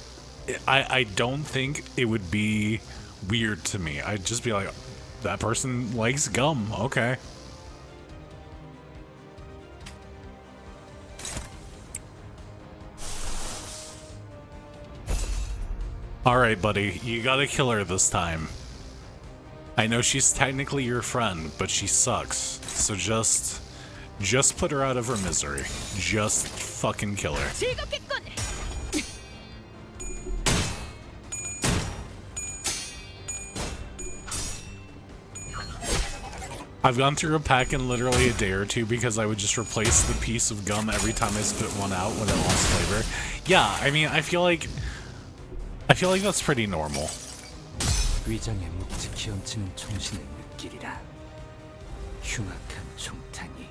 I don't think it would be weird to me. I'd just be like, that person likes gum, okay. Alright, buddy, you gotta kill her this time. I know she's technically your friend, but she sucks. So just put her out of her misery. Just fucking kill her. 즐겁겠군. I've gone through a pack in literally a day or two because I would just replace the piece of gum every time I spit one out when it lost flavor. Yeah, I mean, I feel like that's pretty normal. 위장에 묵직히 얹히는 정신을 느끼리라. 흉악한 총탄이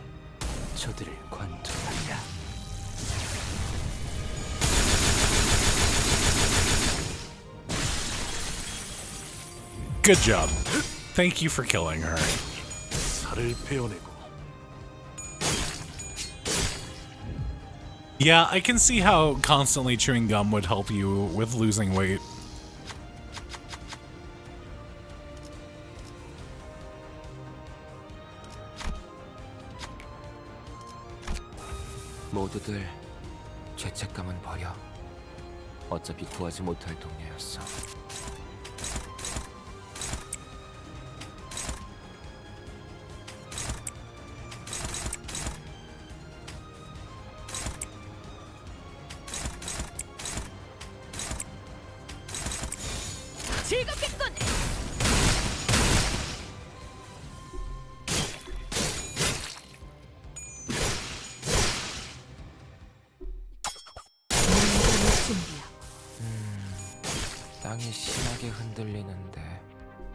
저들을 관통하리라. Good job. Thank you for killing her. 살을 베어내고 Yeah, I can see how constantly chewing gum would help you with losing weight. 모두들 죄책감은 버려. 어차피 구하지 못할 동료였어. 즐겁겠군. 땅이 심하게 흔들리는데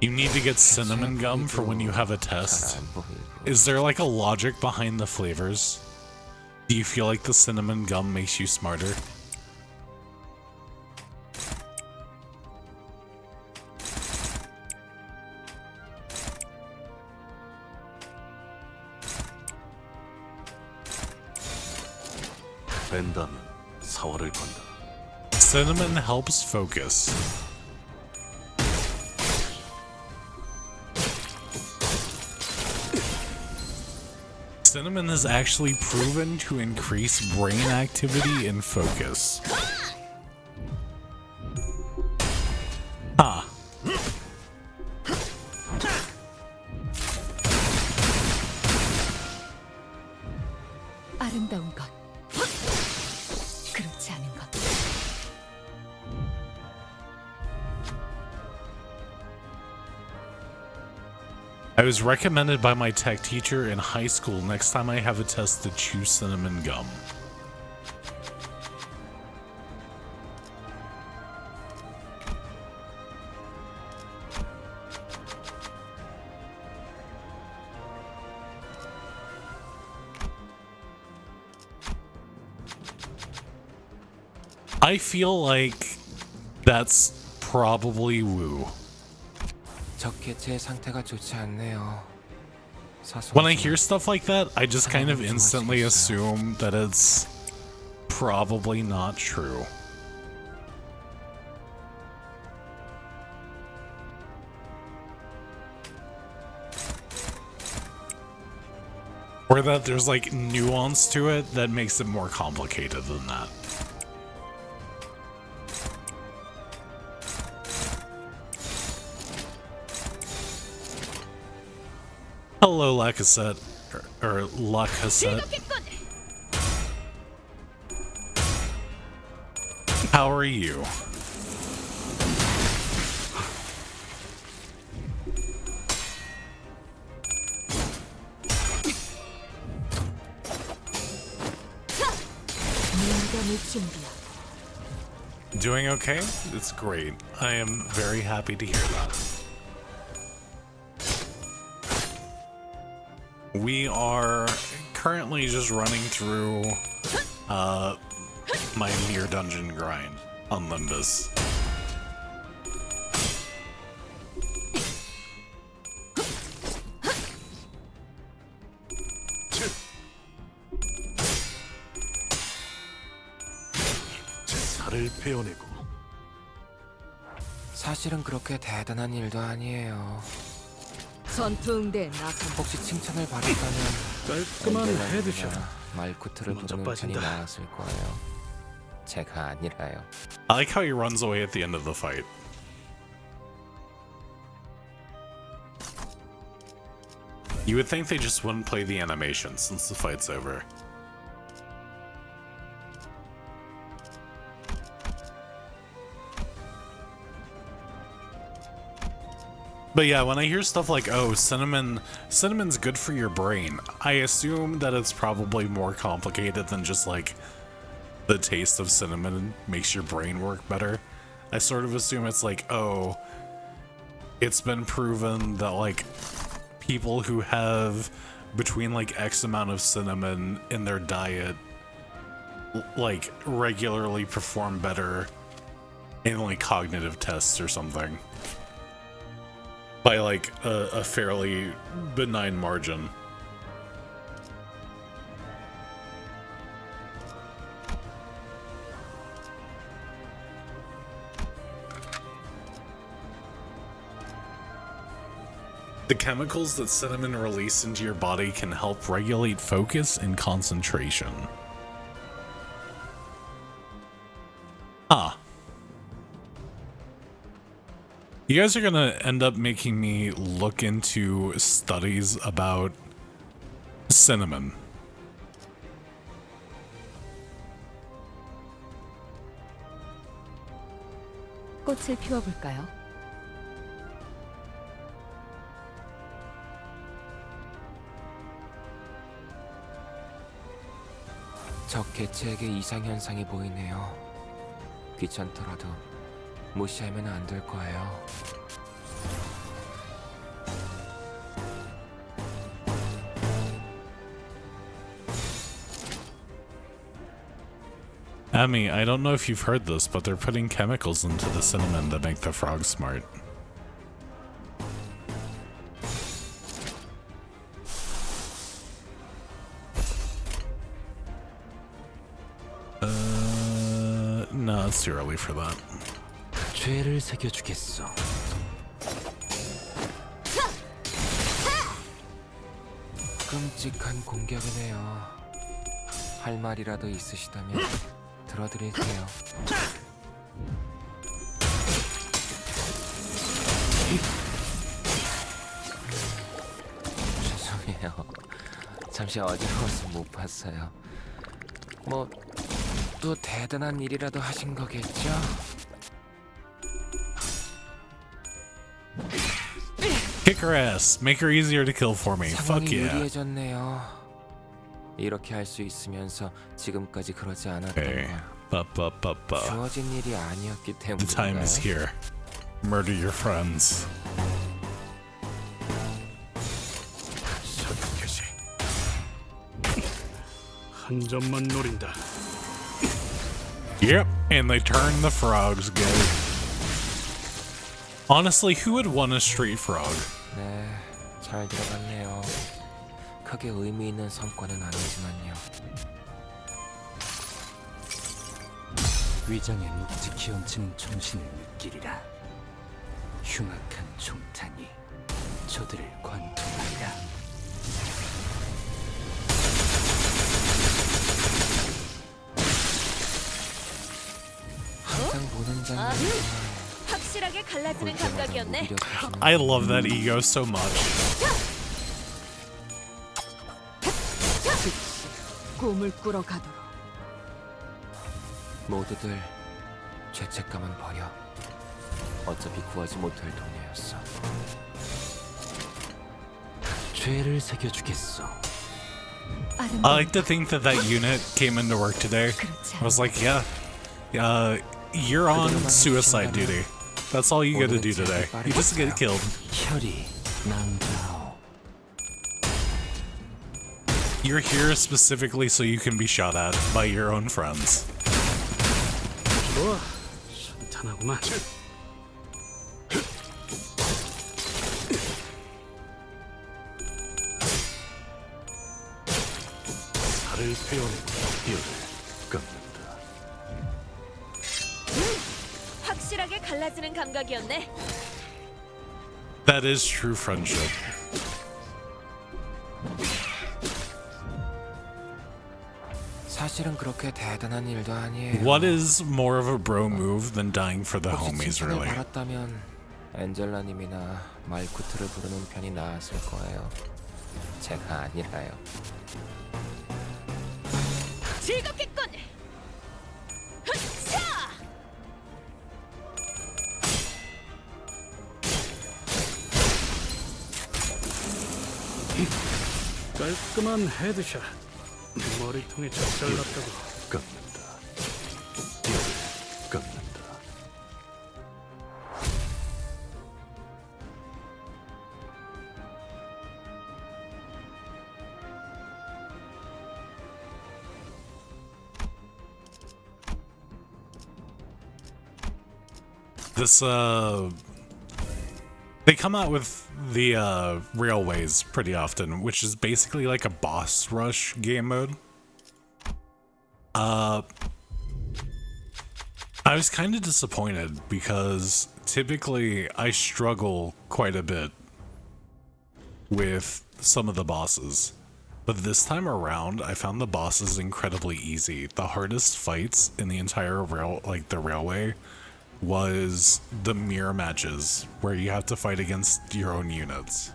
You need to get cinnamon gum for when you have a test. 잘안 보이고. Is there like a logic behind the flavors? Do you feel like the cinnamon gum makes you smarter? 뺀다면 사활을 건다. Cinnamon helps focus. Cinnamon is actually proven to increase brain activity and focus. Huh. 아름다운 것, 그렇지 않은 것. I was recommended by my tech teacher in high school next time I have a test to chew cinnamon gum. I feel like that's probably woo. 적 개체의 상태가 좋지 않네요. When I hear stuff like that, I just kind of instantly assume that it's probably not true. Or that there's like nuance to it that makes it more complicated than that. Hello, Lacassette. Or Lacassette. How are you? Doing okay? It's great. I am very happy to hear that. We are currently just running through my near dungeon grind on Limbus. 살을 베어내고 사실은 그렇게 대단한 일도 아니에요. 전투응대에 나선 혹시 칭찬을 받았다면 깔끔한 헤드샷. 말쿠트를 먼저 부르는 편이 빠진다. 나았을 거예요. 제가 아니라요. I like how he runs away at the end of the fight. You would think they just wouldn't play the animation since the fight's over. But yeah, when I hear stuff like, oh, cinnamon's good for your brain, I assume that it's probably more complicated than just like the taste of cinnamon makes your brain work better. I sort of assume it's like, oh, it's been proven that like people who have between like X amount of cinnamon in their diet like regularly perform better in like cognitive tests or something. By like a fairly benign margin. The chemicals that cinnamon release into your body can help regulate focus and concentration. Huh. You guys are gonna end up making me look into studies about cinnamon. 꽃을 피워볼까요? 적 개체에게 이상 현상이 보이네요. 귀찮더라도 무시하면 안 될 거예요. Amy, I don't know if you've heard this, but they're putting chemicals into the cinnamon that make the frog smart. No, it's too early for that. 죄를 새겨주겠어. 끔찍한 공격이네요. 할 말이라도 있으시다면 들어드릴게요. 죄송해요. 잠시 어지러워서 못 봤어요. 뭐 또 대단한 일이라도 하신 거겠죠? Kick her ass. Make her easier to kill for me. Fuck 상황이 yeah. 유리해졌네요. 이렇게 할 수 있으면서 지금까지 그러지 않았던 Okay. 건 주어진 일이 아니었기 The time is 때문인가요? here. Murder your friends. 서투켓이 한 점만 노린다. Yep. And they turn the frogs gay. Honestly, who would want a street frog? 네, 잘 들어갔네요. 크게 의미 있는 성과는 아니지만요. 위장에 묵직히 얹힌 정신을 느끼리라. 흉악한 총탄이 저들을 관통하리라. 항상 보는 장면. 확실하게 갈라지는 감각이었네. I love that ego so much. 꿈을 꾸러 가도록. 모두들 죄책감은 버려. 어차피 구하지 못할 동료였어. 죄를 새겨주겠어. I like to think that that unit came into work today. I was like, yeah, you're on suicide duty. That's all you get to do today. You just get killed. 혈이 남다오. You're here specifically so you can be shot at by your own friends. 좋아, 순탄하구만. 살을 베어내고 뼈를 깎는다. 확실하게 갈라지는 감각이었네. That is true friendship. 사실은 그렇게 대단한 일도 아니에요. What is more of a bro move than dying for the 혹시 homies, 칭찬을 really? 받았다면 엔젤라님이나 말쿠트를 부르는 편이 나았을 거예요. 제가 아니라요. 즐겁겠군. 흑차! 깔끔한 헤드샷. 머리통에 작살났다고. 깎는다. 뼈를 깎는다. This, they come out with the, railways pretty often, which is basically like a boss rush game mode. I was kind of disappointed because typically I struggle quite a bit with some of the bosses. But this time around, I found the bosses incredibly easy. The hardest fights in the entire railway was the mirror matches where you have to fight against your own units.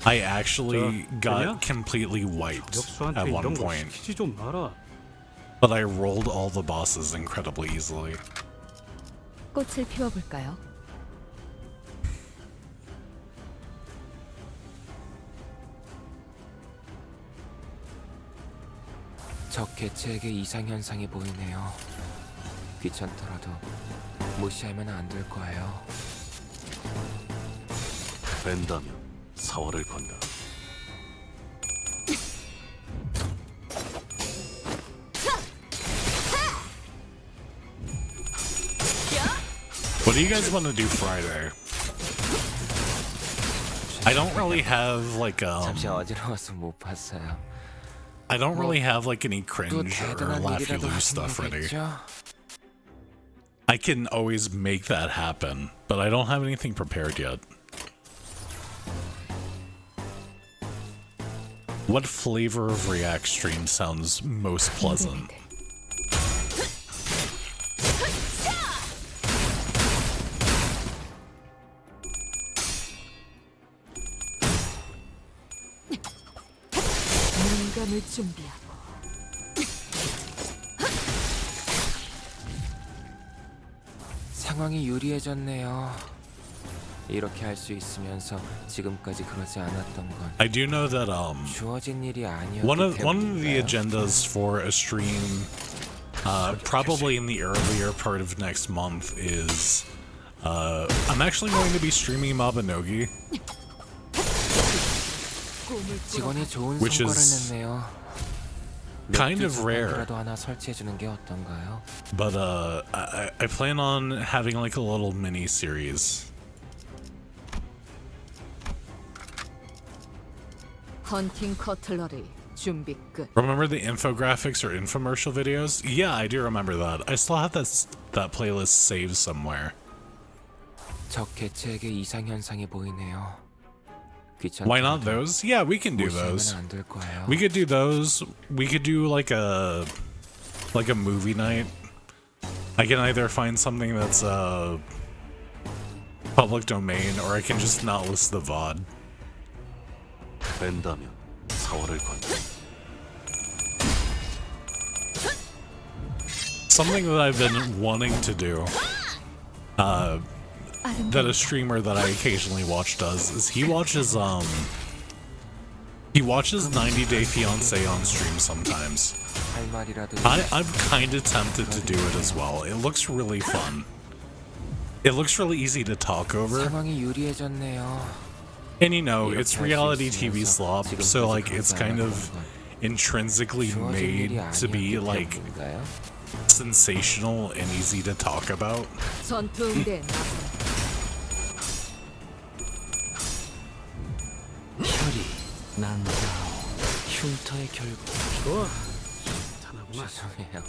I actually got completely wiped at 적수한테 one 이런 거 point, 시키지 좀 마라. but I rolled all the bosses incredibly easily. 꽃을 피워볼까요? 적 개체에게 이상 현상이 보이네요. 귀찮더라도 무시하면 안 될 거예요. 된다면 사활을 건다. What do you guys want to do Friday? I don't really have like 잠시 어지러워서 못 봤어요. I don't really have like any 또 cringe or 대단한 laughy 일이라도 loose stuff 하시는 ready. 거겠죠? I can always make that happen, but I don't have anything prepared yet. What flavor of React stream sounds most pleasant? 영감을 준비하고. 상황이 유리해졌네요. 이렇게 할 수 있으면서 지금까지 그러지 않았던 건 I do know that 주어진 일이 아니었기 one of the 때문인가요? agendas for a stream, probably in the earlier part of next month, is I'm actually going to be streaming Mabinogi, 직원이 좋은 Which 성과를 is- 냈네요. kind of rare. 라도 하나 설치해 주는 게 어떤가요? But I plan on having like a little mini series. 헌팅 커틀러리 준비 끝. Remember the infographics or infomercial videos? Yeah, I do remember that. I still have that playlist saved somewhere. 적 개체에게 이상 현상이 보이네요. Why not those? Yeah, we can do those. We could do those. We could do like a movie night. I can either find something that's public domain, or I can just not list the VOD. 뺀다면 사활을 건다. Something that I've been wanting to do, that a streamer that I occasionally watch does, is he watches 90 Day Fiancé on stream sometimes. I'm kind of tempted to do it as well. It looks really fun. It looks really easy to talk over. 상황이 유리해졌네요. And you know, it's reality TV slop, so like it's kind of intrinsically made to be like sensational and easy to talk about. 전투응대 나선. 혈이 난다오. 흉터의 결국. 좋아. 탄하구만. 죄송해요.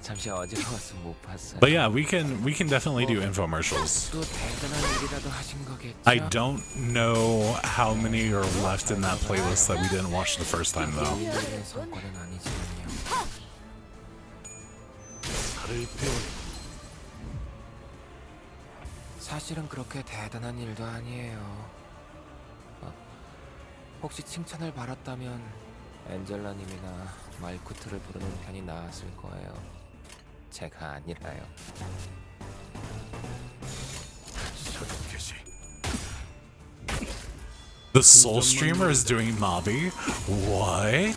잠시 어지러워서 못 봤어요. But yeah, we can definitely do infomercials. 또 대단한 일이라도 하신 거겠죠? I don't know how many are left in that playlist that we didn't watch the first time though. 일의 성과는 아니지만요. 살을 베어내. 사실은 그렇게 대단한 일도 아니에요. 혹시 칭찬을 받았다면 엔젤라님이나 말쿠트를 부르는 편이 나았을 거예요. 제가 아니라요. 서독해지. The Soul Streamer is doing Mobby? What?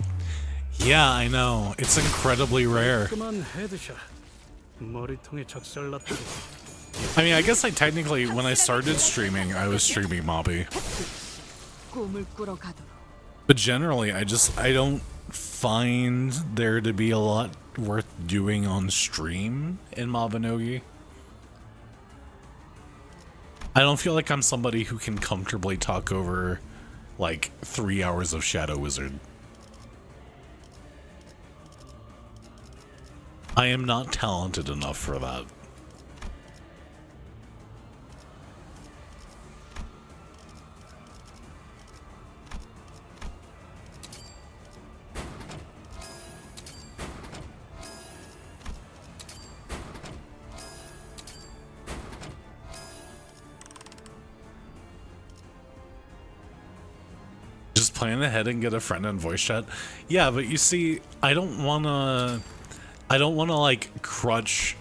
Yeah, I know. It's incredibly rare. 깔끔한 헤드샷. 머리통에 작살났다고. I mean, I guess technically, when I started streaming, I was streaming Mobby. 꿈을 꾸러 가도록. But generally, I don't find there to be a lot worth doing on stream in Mabinogi. I don't feel like I'm somebody who can comfortably talk over like 3 hours of Shadow Wizard. I am not talented enough for that. Just plan ahead and get a friend in voice chat. Yeah, but you see, I don't wanna like crutch.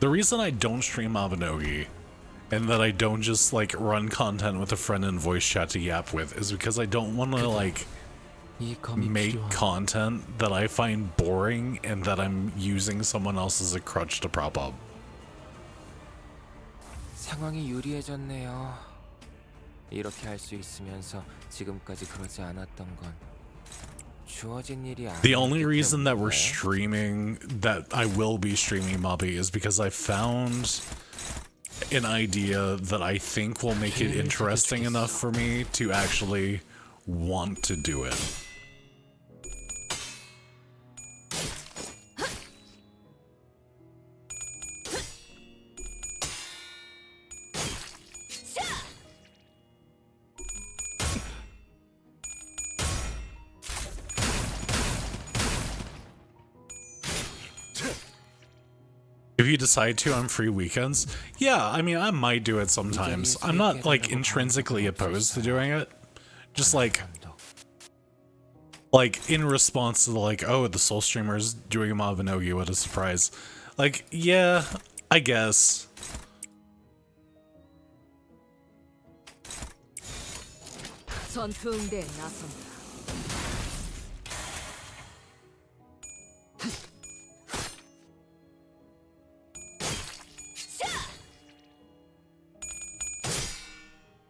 The reason I don't stream Mabinogi and that I don't just like run content with a friend in voice chat to yap with is because I don't want to like make content that I find boring and that I'm using someone else as a crutch to prop up. 상황이 유리해졌네요. 이렇게 할 수 있으면서 지금까지 그러지 않았던 건 주어진 일이 아니기 The only reason that we're 때문인가요? streaming, that I will be streaming Mobby, is because I found an idea that I think will make it interesting enough for me to actually want to do it. If you decide to on free weekends, yeah, I mean, I might do it sometimes. I'm not like intrinsically opposed to doing it. Just like in response to like, oh, the Soul Streamer's doing a Mabinogi, what a surprise. Like, yeah, I guess. 전투응대 나선다.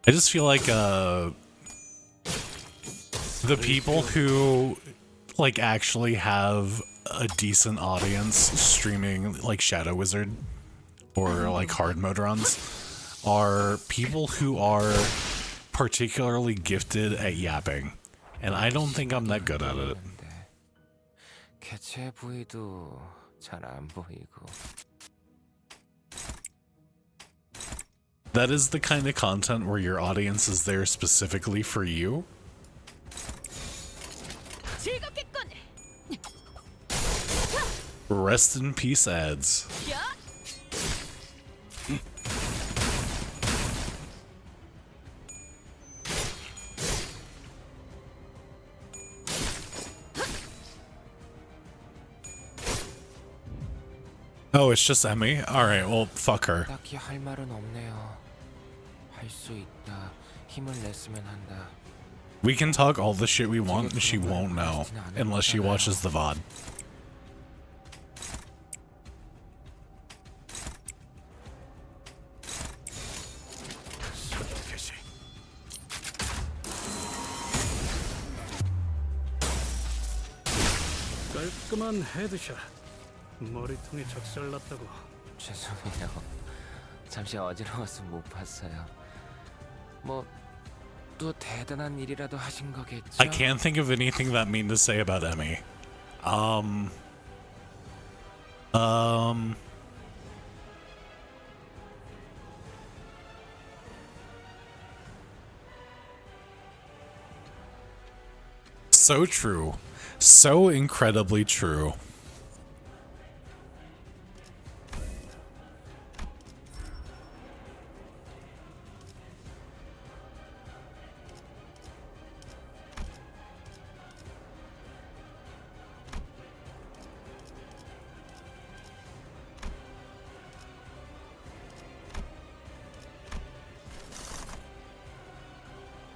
I just feel like the people who like actually have a decent audience streaming like Shadow Wizard or like hard mode runs are people who are particularly gifted at yapping, and I don't think I'm that good at it. 개체 부위도 잘 안 보이고. That is the kind of content where your audience is there specifically for you. 즐겁겠군. Rest in peace ads. 야! Oh, it's just Emmy? Alright, well, fuck her. 딱히 할 말은 없네요. 할 수 있다. 힘을 냈으면 한다. We can talk all the shit we want and she won't know, unless she watches the VOD. 서두개시. 깔끔한 헤드샷. 머리통에 작살났다고. 죄송해요. 잠시 어지러워서 못 봤어요. 뭐 또 대단한 일이라도 하신 거겠죠? I can't think of anything that mean to say about Emmy. So true. So incredibly true.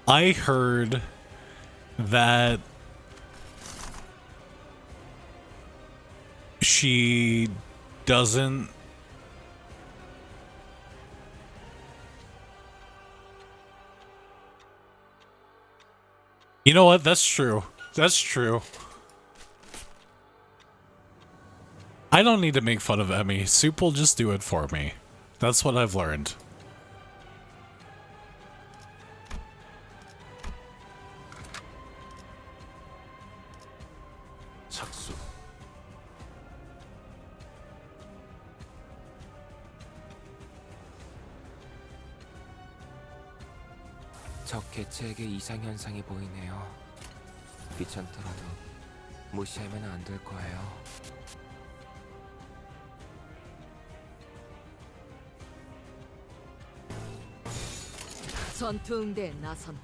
I heard that she doesn't You know what? That's true. That's true. I don't need to make fun of Emmy. Soup will just do it for me. That's what I've learned. 착수. 적 개체에게 이상 현상이 보이네요. 귀찮더라도 무시하면 안 될 거예요. 전투 응대에 나선다.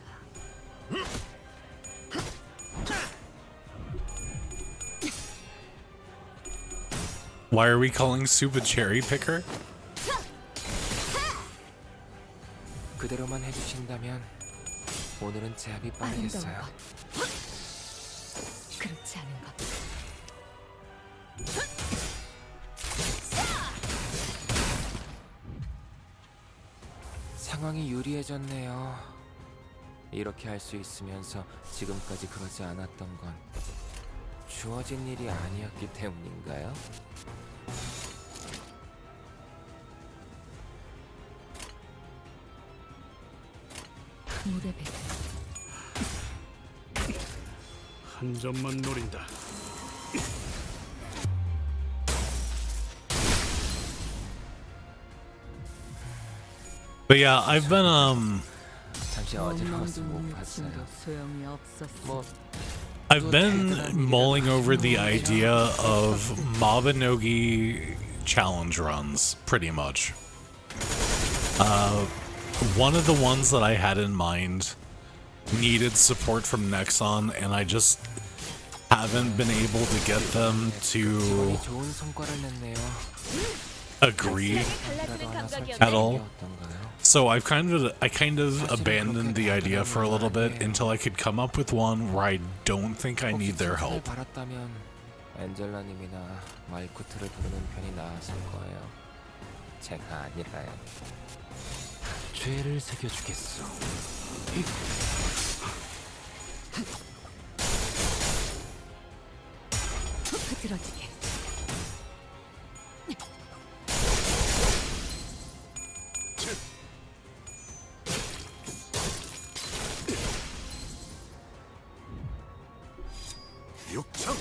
Why are we calling Soup a cherry picker? 그대로만 해주신다면 오늘은 제압이 빠르겠어요. 그렇지 않은 것. 상황이 유리해졌네요. 이렇게 할 수 있으면서 지금까지 그러지 않았던 건 주어진 일이 아니었기 때문인가요? 무대배. 한 점만 노린다. But yeah, I've been 잠시 어지러워서 못 봤어요. 소용이 없었어. 뭐 I've been mulling over the idea of Mabinogi challenge runs, pretty much. One of the ones that I had in mind needed support from Nexon, and I just haven't been able to get them to 좋은 성과를 냈네요. agree 갈라지는 감각이었네. at all. So I kind of abandoned the idea for a little bit until I could come up with one where I don't think I need their help. 바랐다면 엔젤라님이나 마이쿠트를 부르는 편이 나았을 거예요. 제가 아니라요. 죄를 새겨주겠소. 쓰러지게. 육청.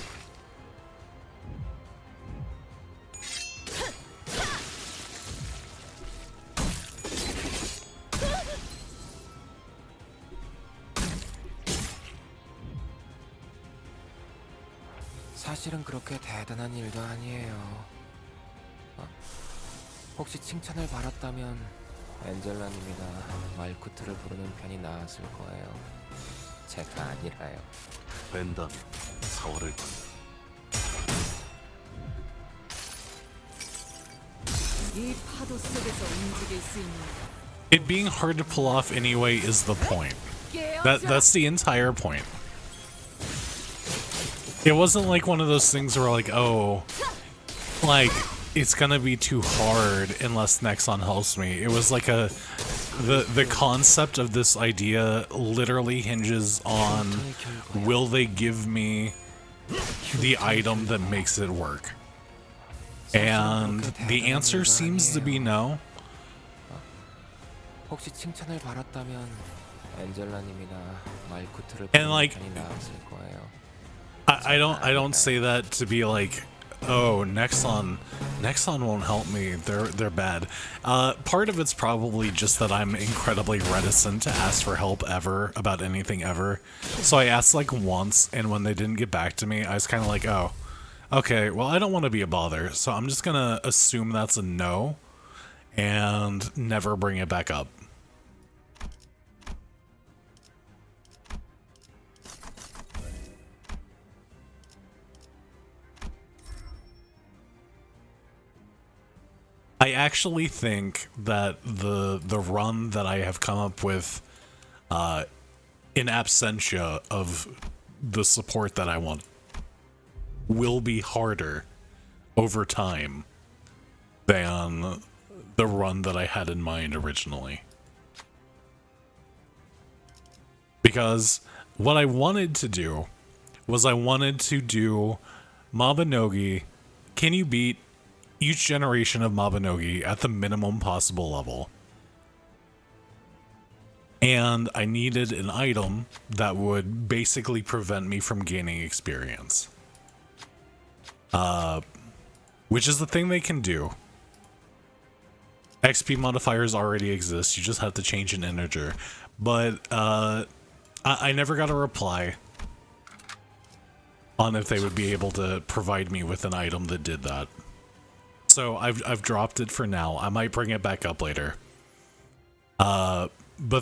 사실은 그렇게 대단한 일도 아니에요. 혹시 칭찬을 받았다면 엔젤라님이나 말쿠트를 부르는 편이 나았을 거예요. 제가 아니라요. 벤다면 사활을 건다. 이 파도 속에서 움직일 수 있는 It being hard to pull off anyway is the point. That's the entire point. It wasn't like one of those things where like, oh, like it's gonna be too hard unless Nexon helps me. It was like the concept of this idea literally hinges on will they give me the item that makes it work? And the answer seems to be no. 혹시 칭찬을 받았다면 엔젤라님이나 말쿠트를 And 부르는 like, 편이 나았을 거예요. I don't say that to be like, oh, Nexon won't help me. They're bad. Part of it's probably just that I'm incredibly reticent to ask for help ever about anything ever. So I asked like once, and when they didn't get back to me, I was kind of like, oh, okay, well, I don't want to be a bother, so I'm just gonna assume that's a no and never bring it back up. I actually think that the run that I have come up with in absentia of the support that I want will be harder over time than the run that I had in mind originally. Because what I wanted to do was I wanted to do Mabinogi. Can you beat each generation of Mabinogi at the minimum possible level? And I needed an item that would basically prevent me from gaining experience. Which is the thing they can do. XP modifiers already exist, you just have to change an integer. But I never got a reply on if they would be able to provide me with an item that did that. So I've dropped it for now. I might bring it back up later. But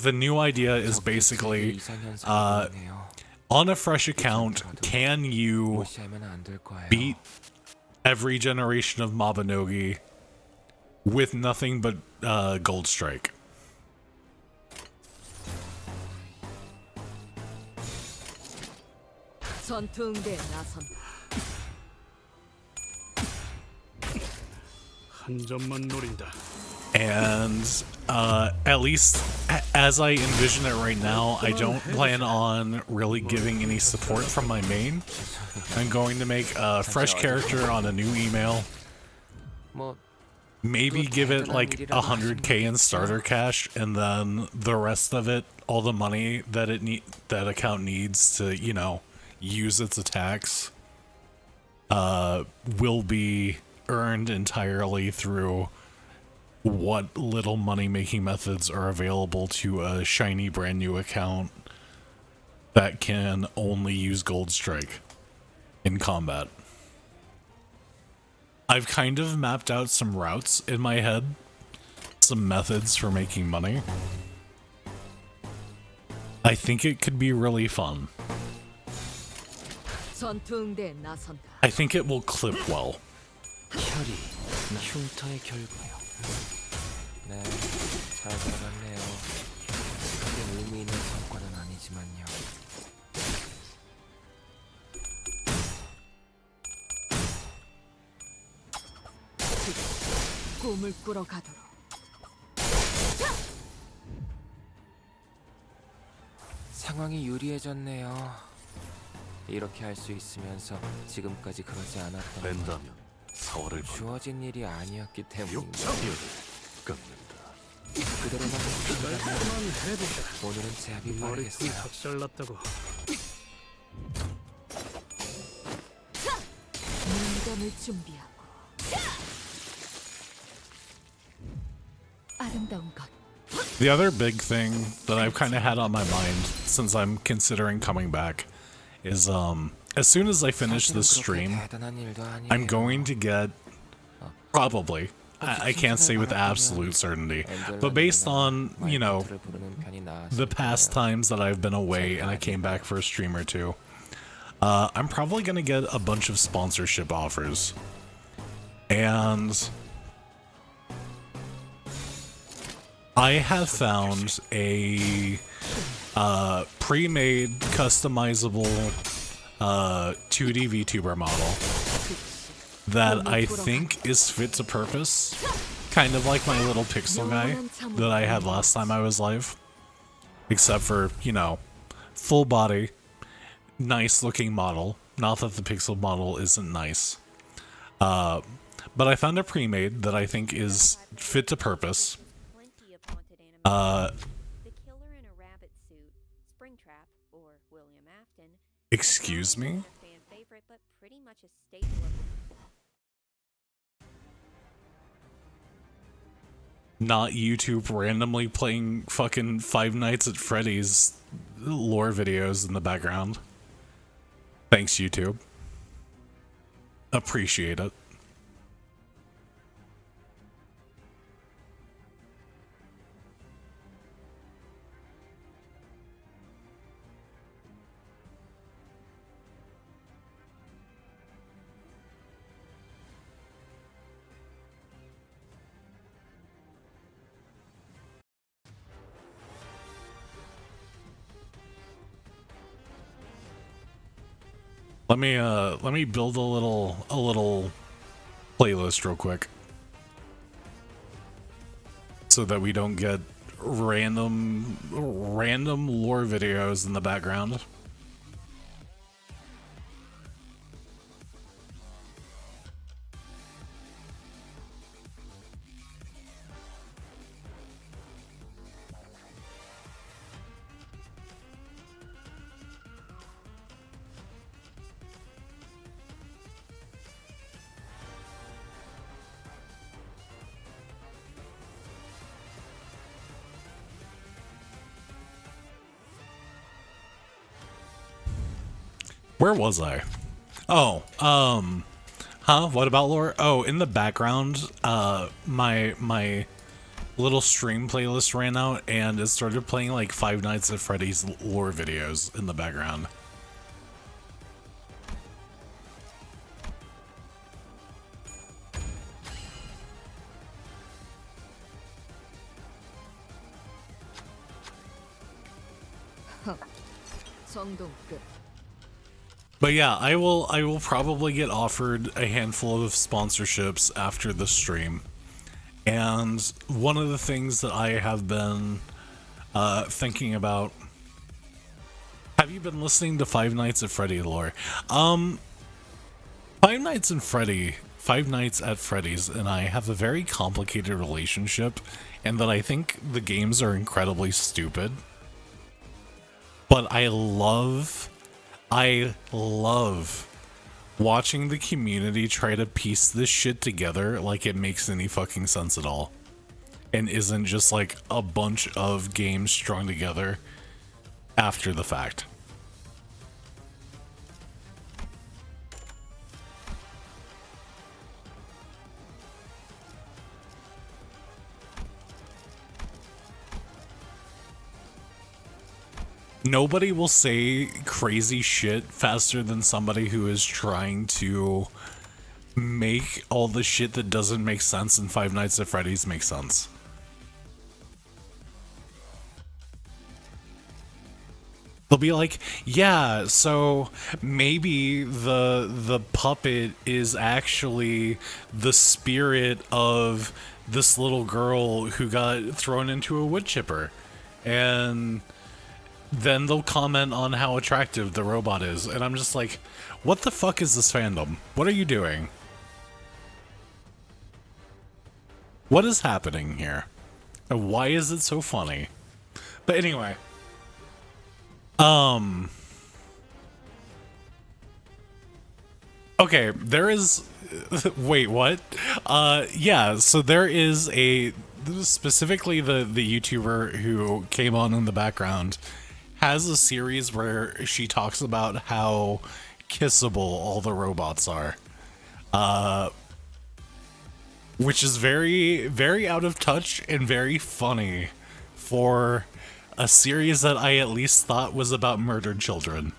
the new idea is basically on a fresh account, can you beat every generation of Mabinogi with nothing but Gold Strike? 전투응대에 나선다. 한 점만 노린다. And at least as I envision it right now, I don't plan on really giving any support from my main. I'm going to make a fresh character on a new email. Maybe give it like 100k in starter cash, and then the rest of it, all the money that that account needs to, you know, use its attacks, will be earned entirely through what little money-making methods are available to a shiny brand new account that can only use Gold Strike in combat. I've kind of mapped out some routes in my head, some methods for making money. I think it could be really fun. 전투응대에 나선다. I think it will clip well. 혈이 흉터의 결과요. 네, 잘 들어갔네요. 크게 의미 있는 성과는 아니지만요. 꿈을 꾸러 가도록. 상황이 유리해졌네요. 이렇게 할 수 있으면서 지금까지 그러지 않았던 건 뺀다면 사활을 건다. 주어진 일이 아니었기 때문인가요? 욕창 끊는다. 그대로만 해주신다면 깔끔한 헤드샷. 오늘은 제압이 머리통이 빠르겠어요. 작살났다고. 문담을 준비하고 아름다운 것 The other big thing that I've kind of had on my mind since I'm considering coming back is as soon as I finish this stream, I'm going to get probably, I can't say with absolute certainty, but based on, you know, the past times that I've been away and I came back for a stream or two, I'm probably going to get a bunch of sponsorship offers. And I have found a pre-made customizable 2D VTuber model that I think is fit to purpose, kind of like my little pixel guy that I had last time I was live, except for, you know, full body, nice looking model. Not that the pixel model isn't nice, but I found a pre-made that I think is fit to purpose. The killer in a rabbit suit, Springtrap or William Afton. Excuse me? Fan favorite, but pretty much a staple of Not YouTube randomly playing fucking Five Nights at Freddy's lore videos in the background. Thanks, YouTube. Appreciate it. Let me build a little playlist real quick so that we don't get random lore videos in the background. Where was I? Oh, what about lore? Oh, in the background, my little stream playlist ran out and it started playing like Five Nights at Freddy's lore videos in the background. 정동 끝. But yeah, I will probably get offered a handful of sponsorships after the stream. And one of the things that I have been thinking about. Have you been listening to Five Nights at Freddy lore? Five Nights at Freddy's and I have a very complicated relationship, and that I think the games are incredibly stupid. But I love watching the community try to piece this shit together like it makes any fucking sense at all. And isn't just like a bunch of games strung together after the fact. Nobody will say crazy shit faster than somebody who is trying to make all the shit that doesn't make sense in Five Nights at Freddy's make sense. They'll be like, yeah, so maybe the puppet is actually the spirit of this little girl who got thrown into a wood chipper. And then they'll comment on how attractive the robot is, and I'm just like, what the fuck is this fandom? What are you doing? What is happening here? And why is it so funny? But anyway. Okay, there is... Wait, what? Yeah, so there is a... Specifically the YouTuber who came on in the background has a series where she talks about how kissable all the robots are. Which is very, very out of touch and very funny for a series that I at least thought was about murdered children.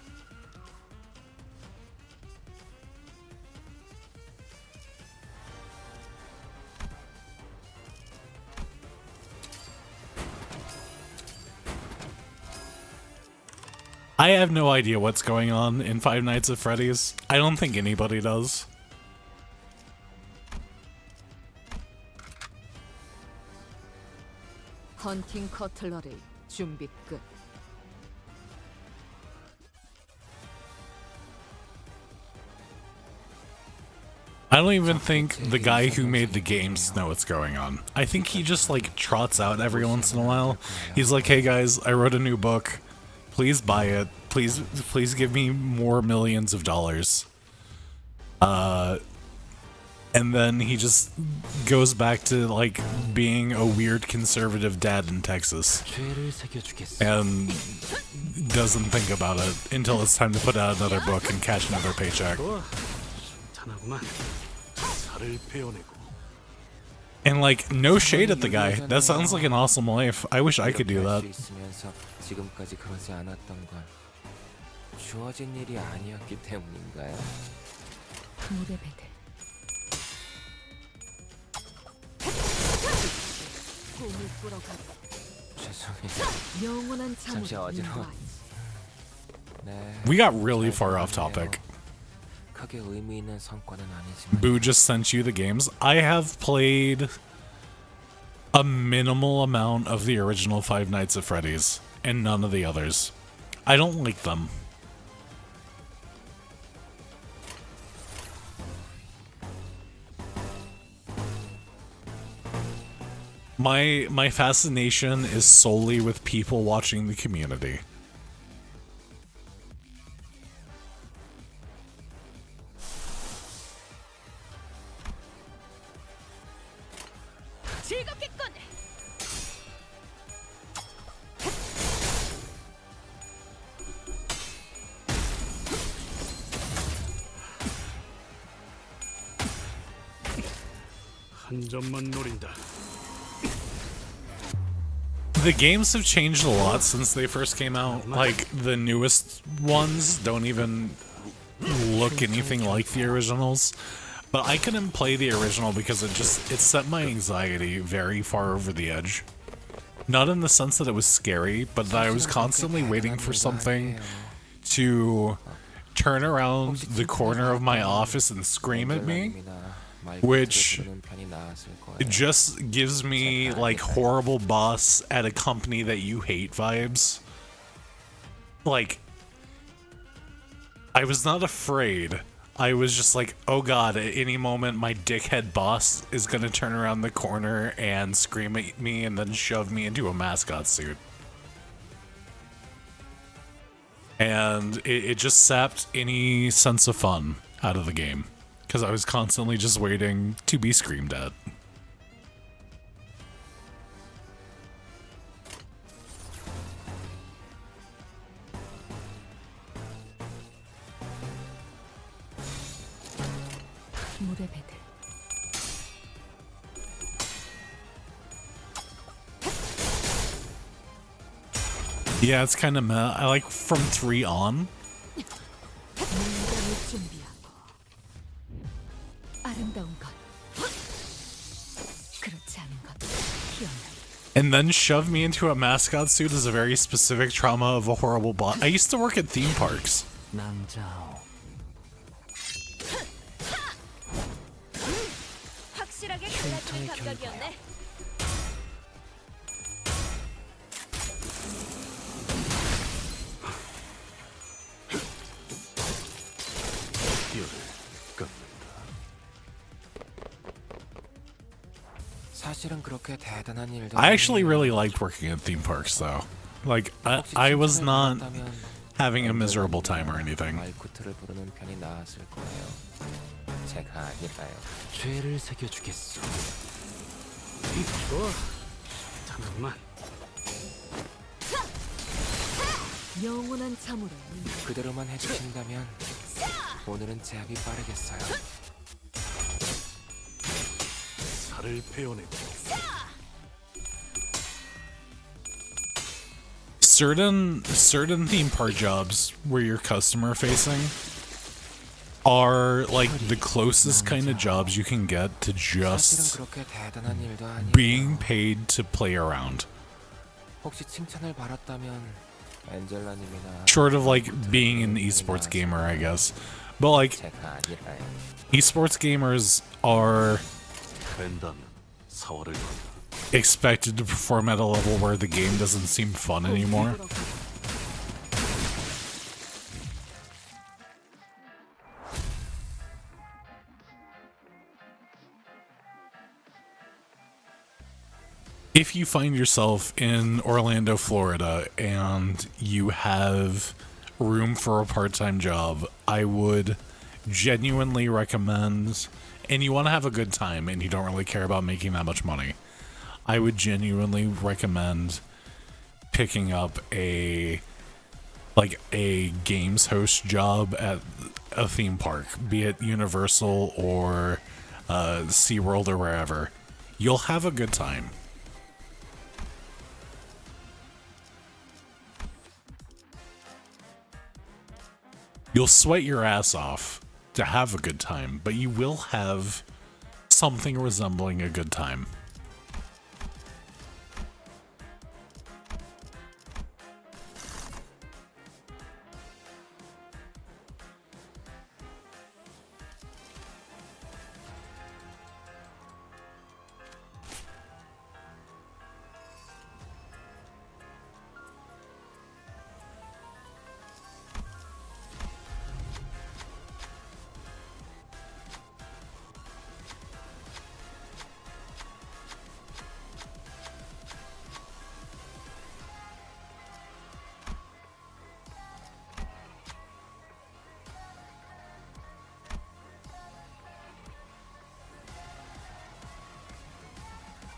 I have no idea what's going on in Five Nights at Freddy's. I don't think anybody does. 헌팅 커틀러리 준비 끝. I don't even think the guy who made the games know what's going on. I think he just like trots out every once in a while. He's like, hey guys, I wrote a new book. Please buy it. Please give me more millions of dollars. And then he just goes back to like being a weird conservative dad in Texas. And doesn't think about it until it's time to put out another book and catch another paycheck. And like, no shade at the guy. That sounds like an awesome life. I wish I could do that. 주어진 일이 아니었기 때문인가요? 무대 배틀. 꿈을 꾸러가. 죄송해요. 영원한 잠시 잠을 어지러워. We got really far off topic. 크게 의미 있는 성과는 아니지만 Boo just sent you the games. I have played a minimal amount of the original Five Nights at Freddy's and none of the others. I don't like them. My fascination is solely with people watching the community. 한 점만 노린다. The games have changed a lot since they first came out. Like, the newest ones don't even look anything like the originals. But I couldn't play the original because it set my anxiety very far over the edge. Not in the sense that it was scary, but that I was constantly waiting for something to turn around the corner of my office and scream at me, which just gives me like horrible boss at a company that you hate vibes. Like, I was not afraid. I was just like, oh god, at any moment my dickhead boss is gonna turn around the corner and scream at me and then shove me into a mascot suit. And it just sapped any sense of fun out of the game. Because I was constantly just waiting to be screamed at. 무대 배틀. Yeah, it's kind of meh. I like from 3 on. 문장을 준비하고 아름다운 것 그렇지 않은 것 피어나. And then shove me into a mascot suit is a very specific trauma of a horrible boss. I used to work at theme parks. 확실하게 갈라지는 감각이었네. 사실은 그렇게 대단한 일도 I actually 아니에요. really liked working at theme parks though. Like I was not having a miserable time or anything. 말쿠트를 부르는 편이 나았을 거예요. 제가 아니라요. 죄를 새겨주겠소. 좋아. 잠깐만. 영원한 참으로 그대로만 해주신다면 오늘은 제압이 빠르겠어요. 살을 베어내고 Certain theme park jobs where you're customer facing are like the closest kind of jobs you can get to 사실은 just 그렇게 대단한 일도 아니에요. being paid to play around. 혹시 칭찬을 받았다면 엔젤라님이나 Short of like being an esports gamer, I guess. But like 제가 아니라요. esports gamers are 된다면 사활을 건다. expected to perform at a level where the game doesn't seem fun anymore. If you find yourself in Orlando, Florida, and you have room for a part-time job, I would genuinely recommend, and you want to have a good time and you don't really care about making that much money, I would genuinely recommend picking up a games host job at a theme park, be it Universal or SeaWorld or wherever. You'll have a good time. You'll sweat your ass off to have a good time, but you will have something resembling a good time.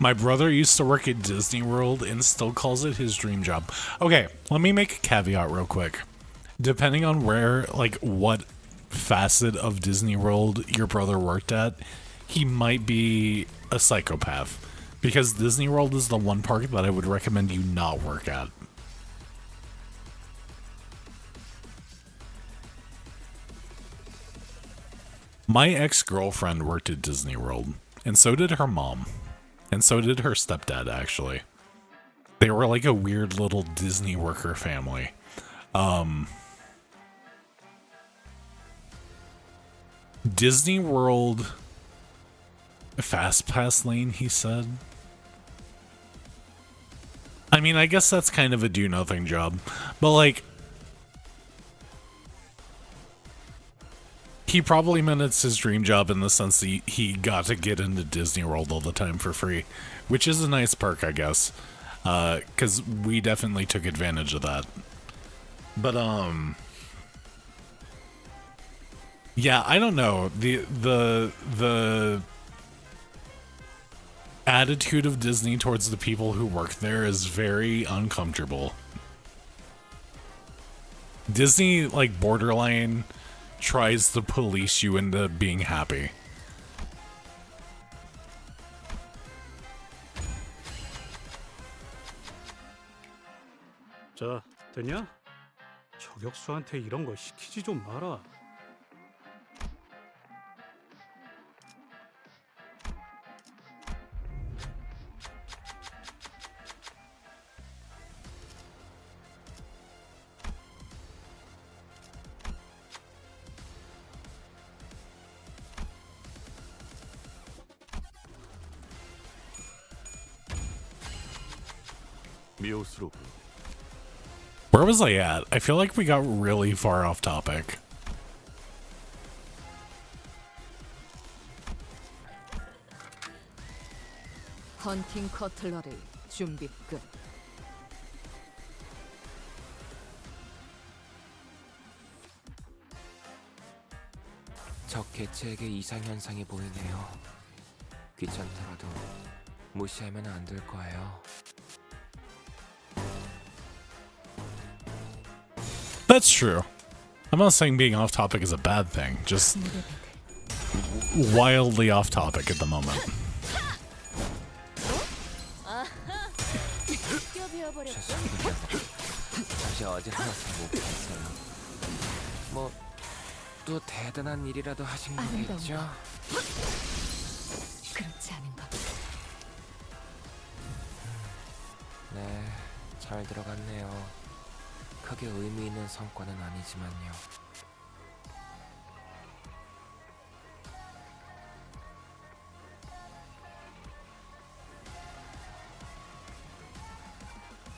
My brother used to work at Disney World and still calls it his dream job. Okay, let me make a caveat real quick. Depending on where, like, what facet of Disney World your brother worked at, he might be a psychopath. Because Disney World is the one park that I would recommend you not work at. My ex-girlfriend worked at Disney World, and so did her mom. And so did her stepdad, actually. They were like a weird little Disney worker family. Disney World Fast Pass lane, he said. I mean, I guess that's kind of a do-nothing job. But, like, he probably meant it's his dream job in the sense that he got to get into Disney World all the time for free, which is a nice perk, I guess, because we definitely took advantage of that. But yeah, I don't know, the attitude of Disney towards the people who work there is very uncomfortable. Disney, like, borderline tries to police you into being happy. 자, 됐냐? 저격수한테 이런 거 시키지 좀 마라. 미오스로군. Where was I at? I feel like we got really far off topic. 헌팅 커틀러리 준비 끝. 적 개체에게 이상 현상이 보이네요. 귀찮더라도 무시하면 안 될 거예요. That's true. I'm not saying being off topic is a bad thing, just wildly off topic at the moment. 죄송해요. 잠시 어지러워서 못 봤어요. 뭐 또 대단한 일이라도 하신 거겠죠? 그렇지 않은 것. 네, 잘 들어갔네요. 크게 의미 있는 성과는 아니지만요.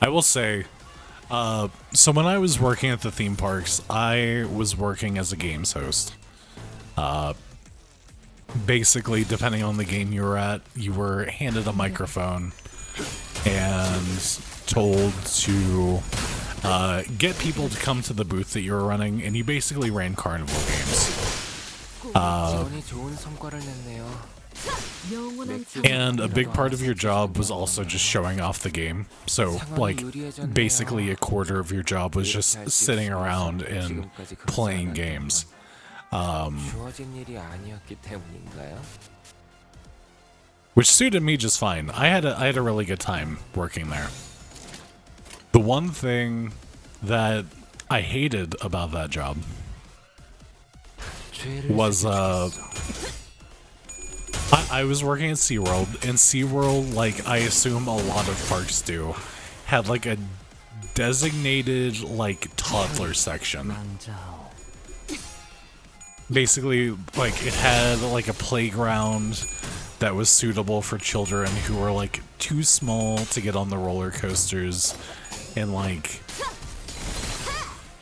I will say, so when I was working at the theme parks, I was working as a games host. Basically, depending on the game you were at, you were handed a microphone and told to get people to come to the booth that you were running, and you basically ran carnival games. 지원이 좋은 성과를 냈네요. And a big part of your job was also just showing off the game. So, like, basically a quarter of your job was just sitting around and playing games. 주어진 일이 아니었기 때문인가요? Which suited me just fine. I had a really good time working there. The one thing that I hated about that job was I was working at SeaWorld, and SeaWorld, like I assume a lot of parks do, had like a designated like toddler section. Basically, like it had like a playground that was suitable for children who were like too small to get on the roller coasters, and like,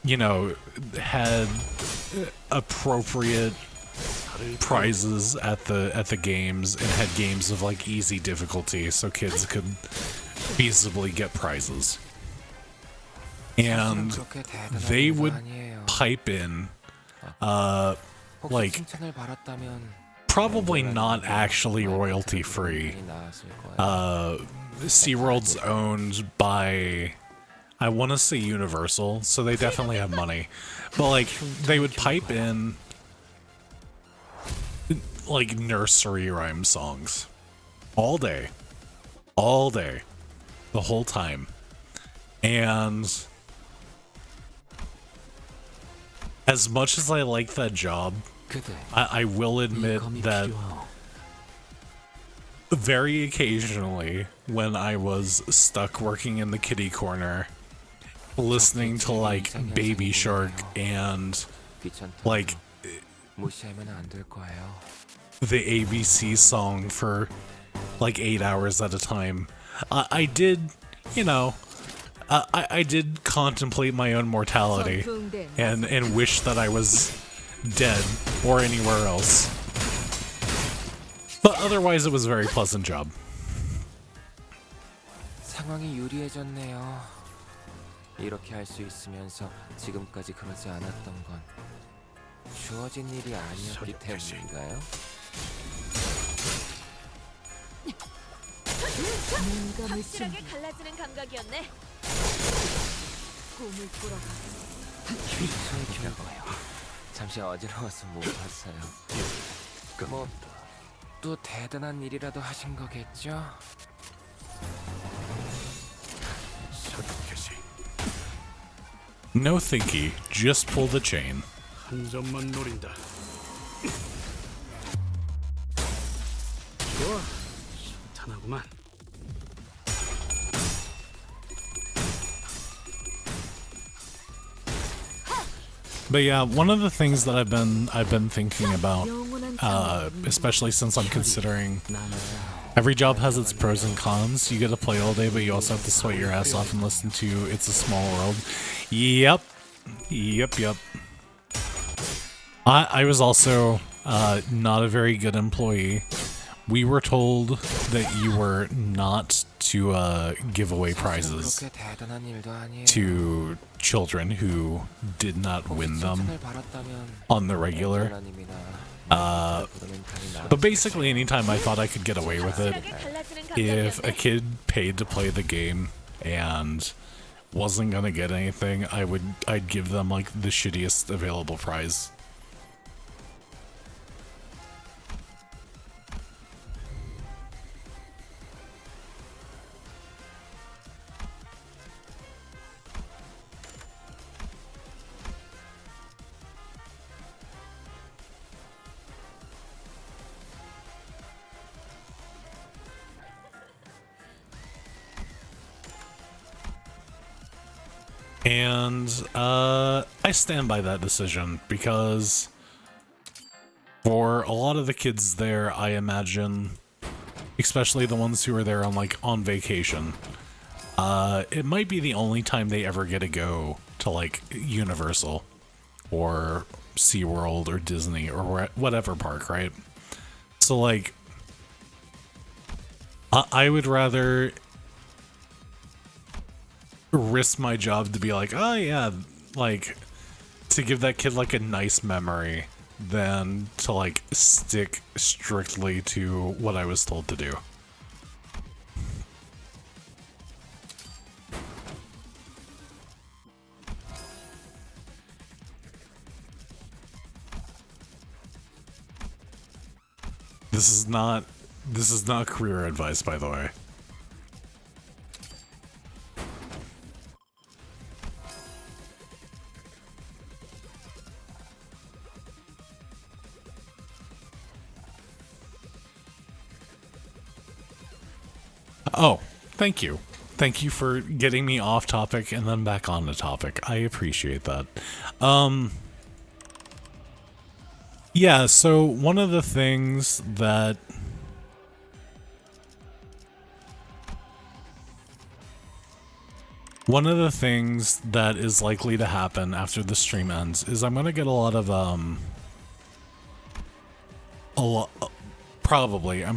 you know, had appropriate prizes at the games, and had games of like easy difficulty so kids could feasibly get prizes. And they would pipe in like probably not actually royalty free. SeaWorld's owned by, I want to say Universal, so they definitely have money. But like they would pipe in like nursery rhyme songs all day, the whole time. And as much as I like that job, I will admit that very occasionally when I was stuck working in the kiddie corner listening to like Baby Shark and like the ABC song for like 8 hours at a time, I did, you know, I did contemplate my own mortality and wish that I was dead or anywhere else. But otherwise it was a very pleasant job. 상황이 유리해졌네요. 이렇게 할 수 있으면서 지금까지 그러지 않았던 건 주어진 일이 아니었기 때문인가요? 확실하게 갈라지는 감각이었네. 꿈을 꾸러가. 죄송해요. 잠시 어지러워서 못 봤어요. 뭐 또 대단한 일이라도 하신 거겠죠? No thinky, just pull the chain. 한 점만 노린다. 좋아, 탄하구만. But yeah, one of the things that I've been thinking about, especially since I'm considering every job has its pros and cons. You get to play all day, but you also have to sweat your ass off and listen to It's a Small World. Yep. I was also not a very good employee, we were told that you were not to give away prizes 그렇게 대단한 일도 아니에요. to children who did not win them 칭찬을 받았다면 on the regular. 하나님이나 But basically, anytime I thought I could get away with it, if a kid paid to play the game and wasn't gonna get anything, I'd give them like the shittiest available prize. And I stand by that decision because for a lot of the kids there, I imagine, especially the ones who are there on vacation, it might be the only time they ever get to go to like Universal or SeaWorld or Disney or whatever park, right? So like I would rather risk my job to be like, oh yeah, like to give that kid like a nice memory than to like stick strictly to what I was told to do. This is not career advice, by the way. Oh, thank you. Thank you for getting me off topic and then back on the topic. I appreciate that. Yeah, so one of the things that is likely to happen after the stream ends is I'm gonna get a lot of I'm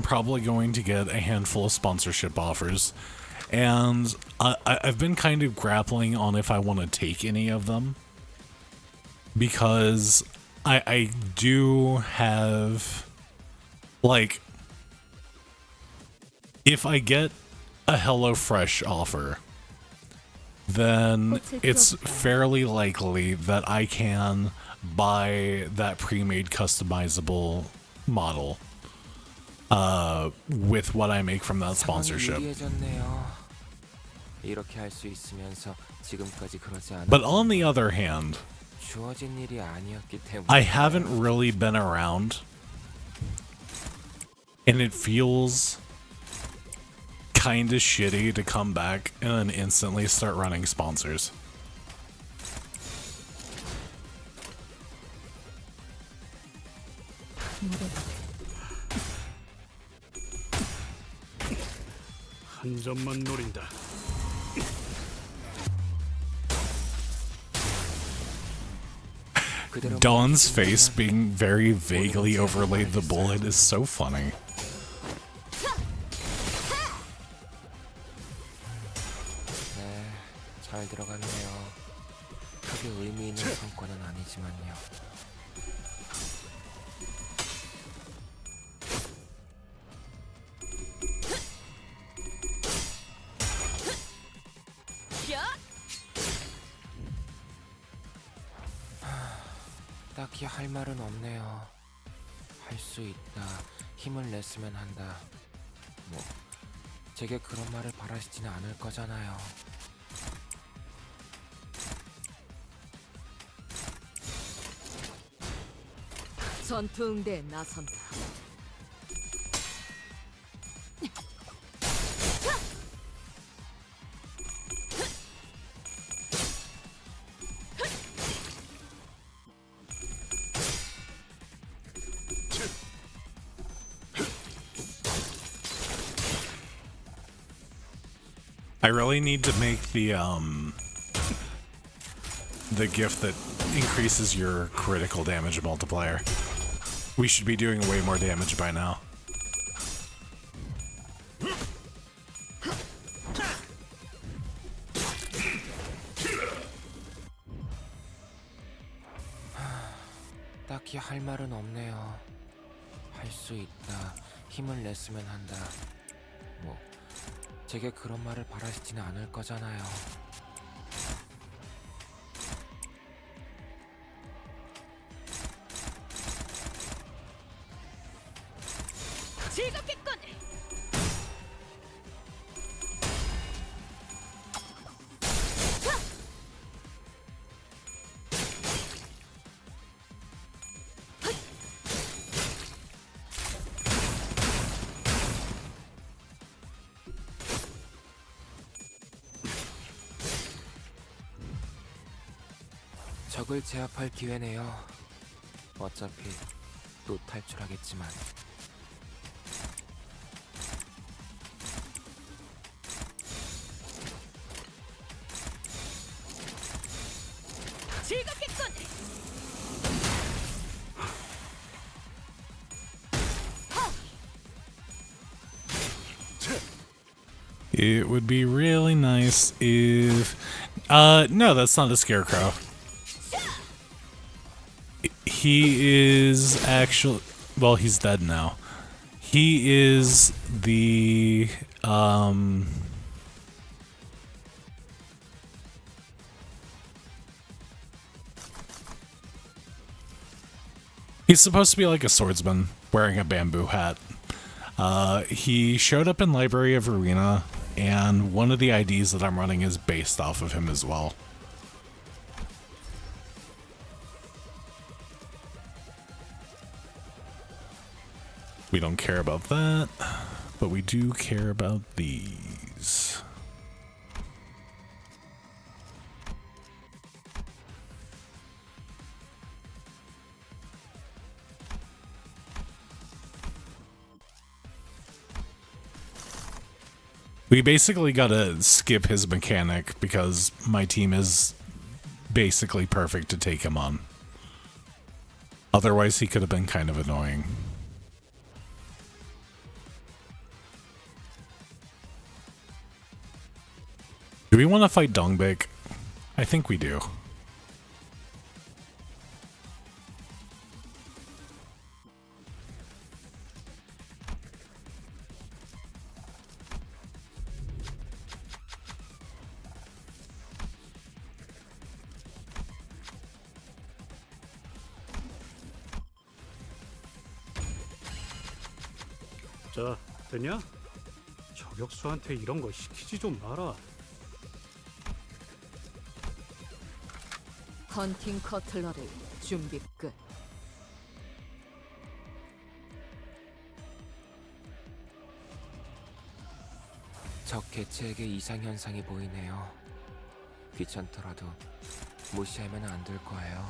probably going to get a handful of sponsorship offers, and I've been kind of grappling on if I want to take any of them, because I do have, like, if I get a HelloFresh offer, then it's fairly likely that I can buy that pre-made customizable model with what I make from that sponsorship. But on the other hand, I haven't really been around, and it feels kinda shitty to come back and then instantly start running sponsors. 한 점만 노린다. Dawn's face being very vaguely overlaid the bullet is so funny. 잘 들어갔네요. 크게 의미 있는 성과는 아니지만요. 딱히 할 말은 없네요. 할 수 있다. 힘을 냈으면 한다. 뭐 제게 그런 말을 바라시지는 않을 거잖아요. 전투 응대에 나선다. I really need to make the gift that increases your critical damage multiplier. We should be doing way more damage by now. 딱히 할 말은 없네요. 할 수 있다. 힘을 냈으면 한다. 뭐 제게 그런 말을 바라시지는 않을 거잖아요. 즐겁겠군. 적을 제압할 기회네요. 어차피 또 탈출하겠지만. 즐겁겠군. It would be really nice if... no, that's not a scarecrow. He is actually... Well, he's dead now. He is the... He's supposed to be like a swordsman wearing a bamboo hat. He showed up in Library of Arena, and one of the IDs that I'm running is based off of him as well. We don't care about that, but we do care about these. We basically gotta skip his mechanic because my team is basically perfect to take him on. Otherwise, he could have been kind of annoying. Do we want to fight Dongbik? I think we do. 자, 됐냐? 저격수한테 이런 거 시키지 좀 마라. 헌팅 커틀러를 준비 끝. 적 개체에게 이상 현상이 보이네요. 귀찮더라도 무시하면 안 될 거예요.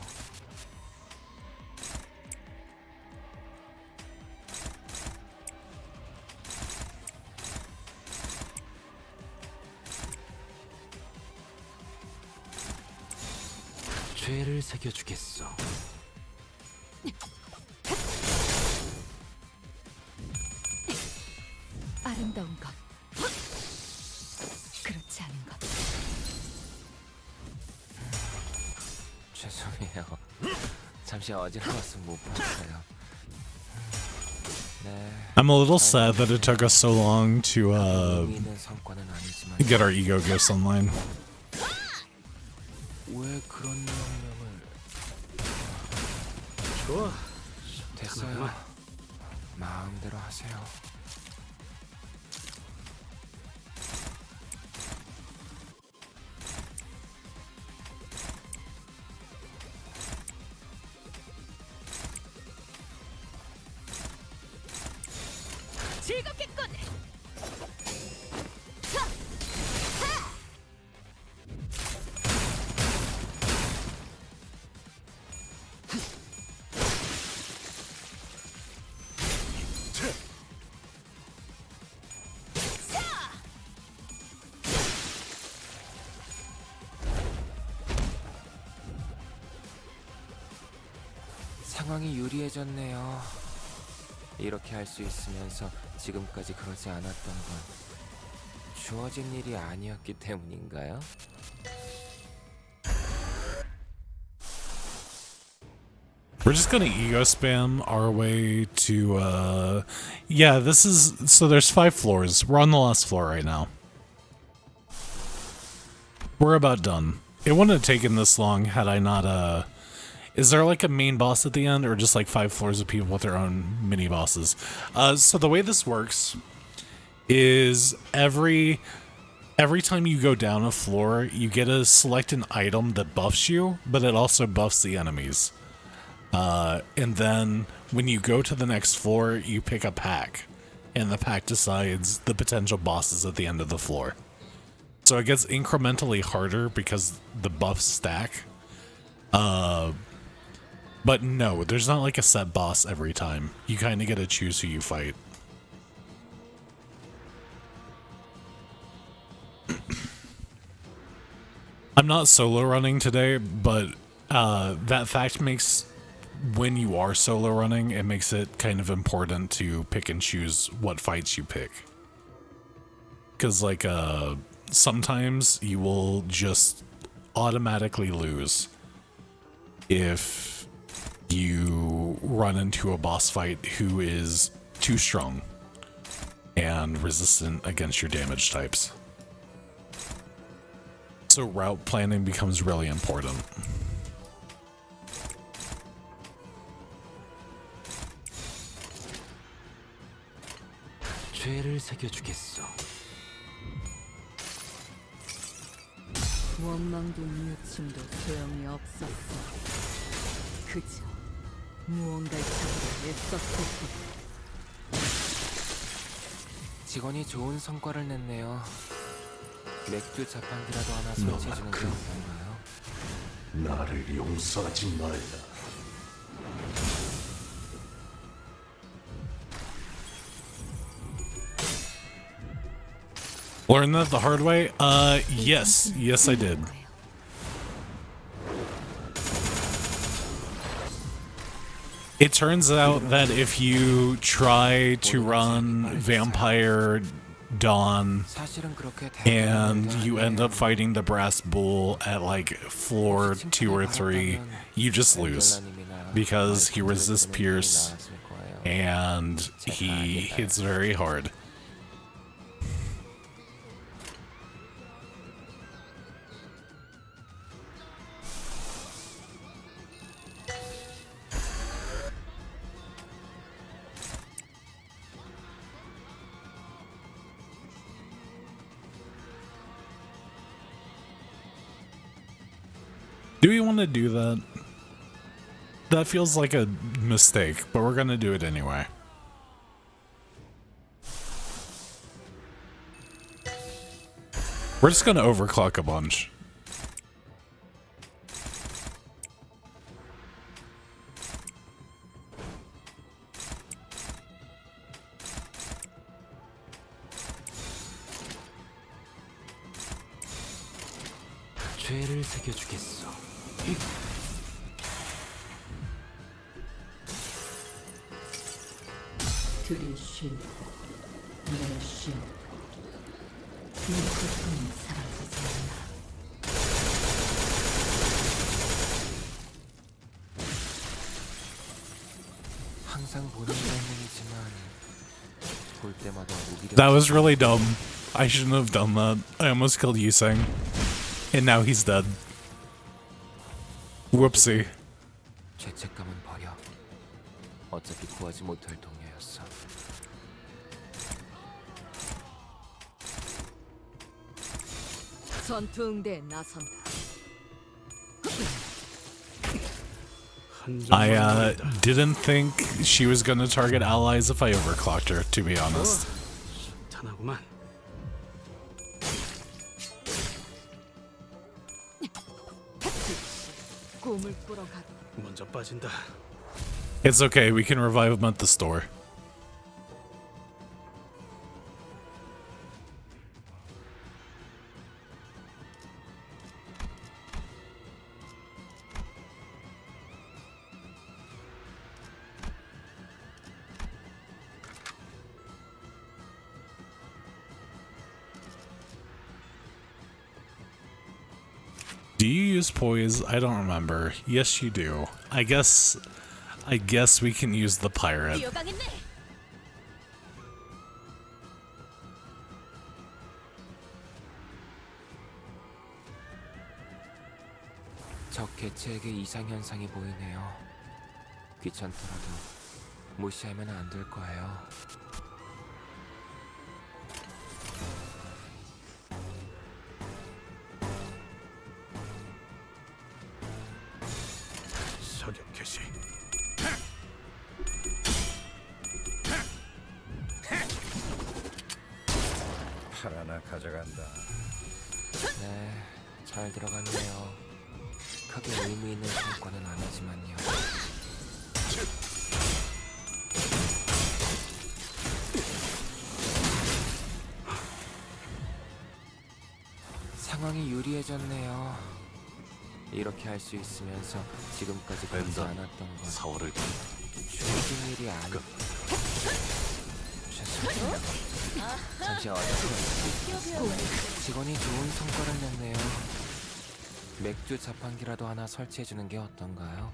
죄를 새겨주겠소. 아름다운 것, 그렇지 않은 것. 죄송해요. 잠시 어지러워서 못 봤어요. 네. I'm a little sad that it took us so long to 의미 있는 성과는 아니지만 get our ego gifts online. 왜 그런 명령을? 좋아. 됐어요. 마음대로 하세요. 즐겁겠군. 상황이 유리해졌네요. 이렇게 할 수 있으면서 지금까지 그러지 않았던 건 주어진 일이 아니었기 때문인가요? We're just gonna ego spam our way to, yeah, this is, so there's 5 floors. We're on the last floor right now. We're about done. It wouldn't have taken this long had I not, is there like a main boss at the end, or just like 5 floors of people with their own mini bosses? So the way this works is every time you go down a floor, you get to select an item that buffs you, but it also buffs the enemies. And then when you go to the next floor, you pick a pack, and the pack decides the potential bosses at the end of the floor. So it gets incrementally harder because the buffs stack. But no, there's not like a set boss every time. You kind of get to choose who you fight. I'm not solo running today, but that fact makes, when you are solo running, it makes it kind of important to pick and choose what fights you pick. Because like sometimes you will just automatically lose if you run into a boss fight who is too strong and resistant against your damage types. So route planning becomes really important. 죄를 새겨주겠어. 원망도 미우침도 소용이 없었어. 그저 무언가를 찾으려 애썼을 뿐. 직원이 좋은 성과를 냈네요. 맥주 자판기라도 하나 설치해주는 게 없나요? 나를 용서하지 말라. Learn that the hard way? Yes. Yes, I did. It turns out that if you try to run Vampire Dawn and you end up fighting the Brass Bull at like floor 2 or 3, you just lose because he resists Pierce and he hits very hard. Do we want to do that? That feels like a mistake, but we're gonna do it anyway. We're just gonna overclock a bunch. 죄를 새겨주겠어. 들이 쉴고 내 쉴고 네 고통이 사라지지 않아. 항상 보는 장면이지만 볼 때마다 무기력. That was really dumb. I shouldn't have done that. I almost killed Yuseng. And now he's dead. Whoopsie. 죄책감은 버려. 어차피 구하지 못할 동료였어. 전투 응대에 나선다. I didn't think she was gonna target allies if I overclocked her, to be honest. 탄하구만. 꿈을 꾸러 가도 먼저 빠진다. It's okay, we can revive him at the store. Do you use poise? I don't remember. Yes, you do. I guess I guess we can use the pirate. 적 개체에게 이상 현상이 보이네요. 귀찮더라도 무시하면 안 될 거예요. 사격 개시. 하나 가져간다. 네, 잘 들어갔네요. 크게 의미 있는 성과는 아니지만요. 상황이 유리해졌네요. 이렇게 할 수 있으면서 지금까지 그러지 않았던 건 사월을 주어진 일이 아니. 죄송해요. 잠시 어렵습니다. 직원이 좋은 성과를 냈네요. 맥주 자판기라도 하나 설치해주는 게 어떤가요?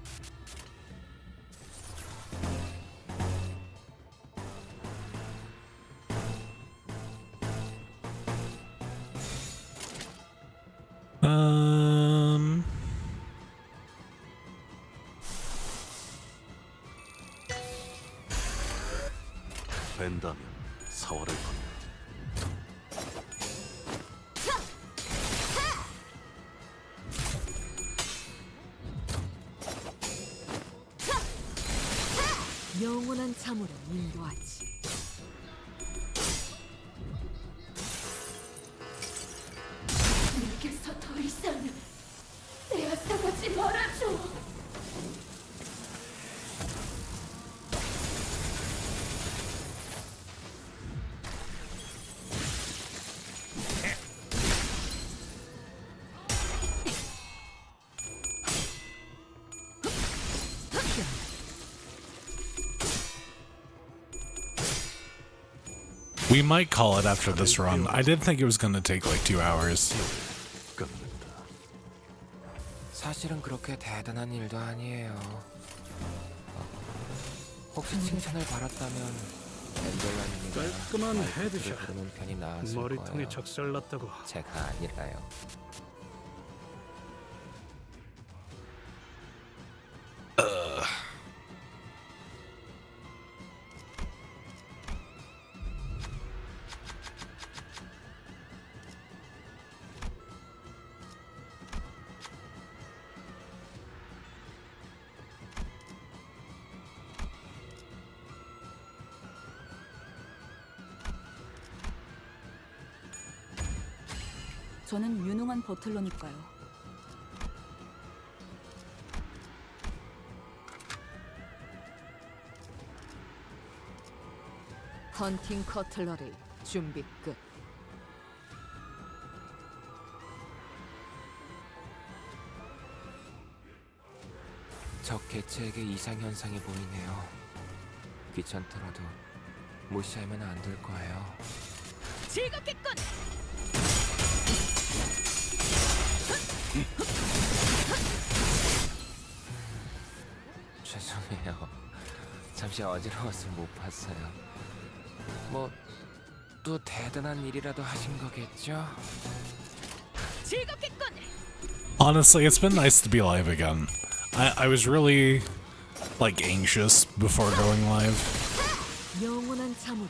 된다면 사월을 건너. 영원한 참으로 인도하지. 내게서 더 이상 떼어싸가지 말아줘. We might call it after this run. I did think it was going to take like 2 hours. 끝낸다. 사실은 그렇게 대단한 일도 아니에요. 혹시 칭찬을 받았다면 앤델라님이가 깔끔한 헤드샷. 부르는 편이 나았을 머리통에 거예요. 작살났다고. 제가 아니라요. 저는 유능한 버틀러니까요. 헌팅 커틀러리 준비 끝. 적 개체에게 이상 현상이 보이네요. 귀찮더라도 무시하면 안 될 거예요. 즐겁겠군. 죄송해요. 잠시 어지러워서 못 봤어요. 뭐 또 대단한 일이라도 하신 거겠죠? 즐겁겠군. Honestly, it's been nice to be live again. I was really like anxious before going live. 영원한 참으로.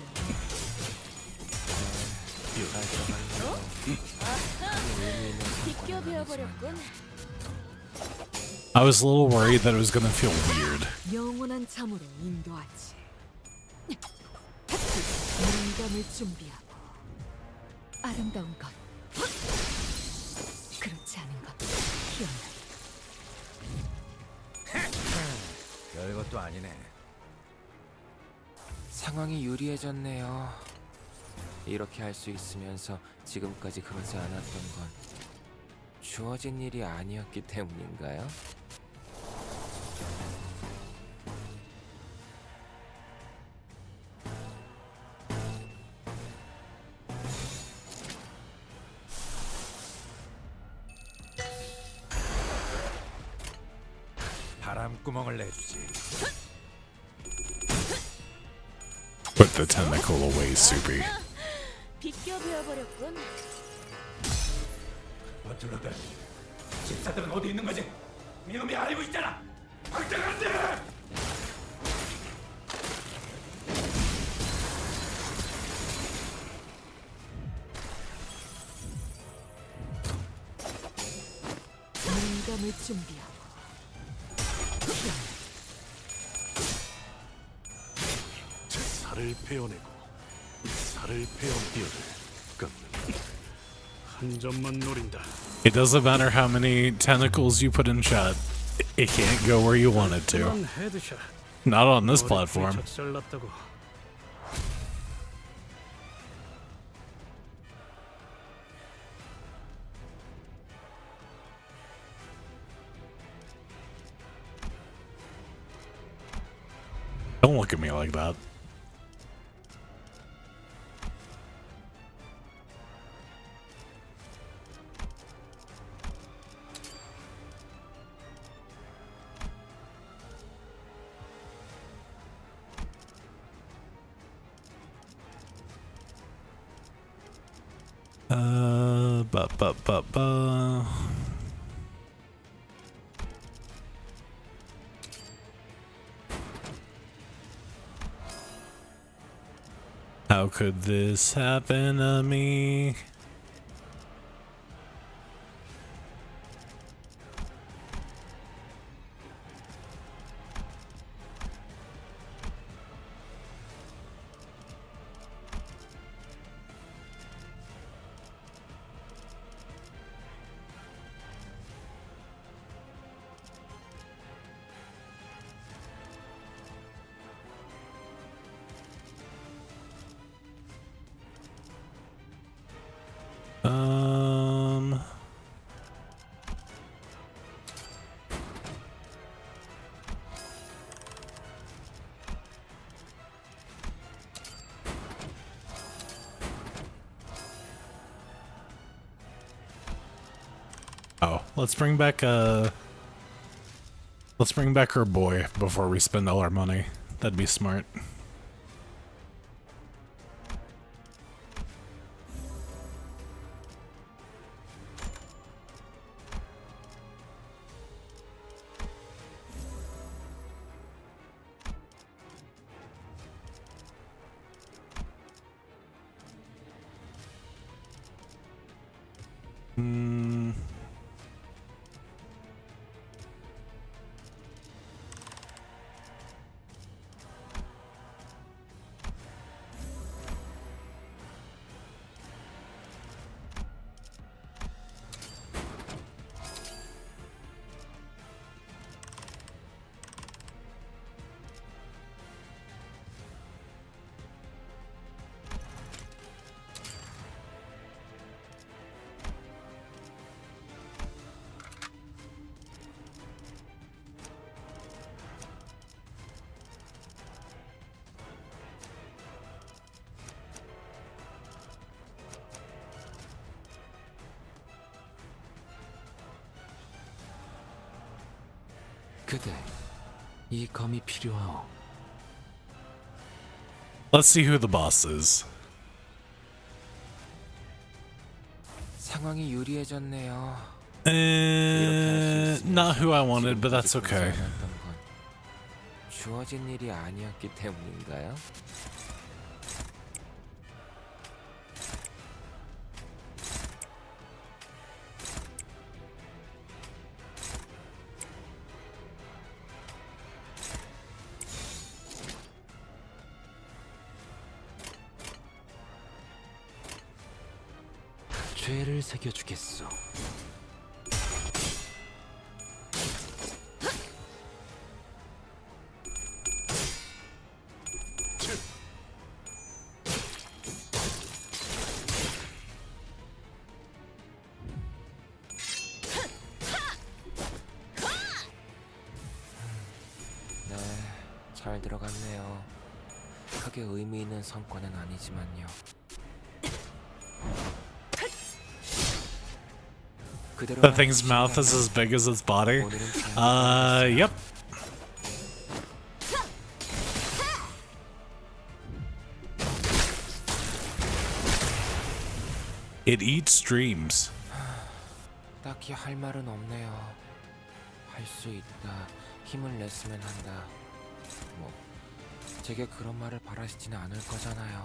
비껴 베어버렸군. I was a little worried that it was gonna feel weird. 영원한 참으로 인도하지. 민감을 준비하고 아름다운 것, 그렇지 않은 것 희한하게. 별것도 아니네. 상황이 유리해졌네요. 이렇게 할 수 있으면서 지금까지 그러지 않았던 건 주어진 일이 아니었기 때문인가요? 바람구멍을 내주지. the tentacle away, Soupy. 비껴버렸군. 버틀러들, 집사들은 어디 있는 거지? 이놈이 알고 있잖아. 당장 안 돼. 민감을 준비하고 살을 베어내고 살을 베어내어를 한 점만 노린다. It doesn't matter how many tentacles you put in chat. It can't go where you want it to. 난 헤드샷. Not on this platform. 작살났다고. Don't look at me like that. Ba. How could this happen to me? Oh, let's bring back her boy before we spend all our money. That'd be smart. 그대, 이 검이 필요하오. Let's see who the boss is. 상황이 유리해졌네요. Not who I wanted, but that's okay. 주어진 일이 아니었기 때문인가요? 죄를 새겨주겠소. 네, 잘 들어갔네요. 크게 의미 있는 성과는 아니지만요. That thing's mouth is as big as its body. Yep. It eats dreams. 딱히 할 말은 없네요. 할 수 있다. 힘을 냈으면 한다. 뭐 제게 그런 말을 바라시지는 않을 거잖아요.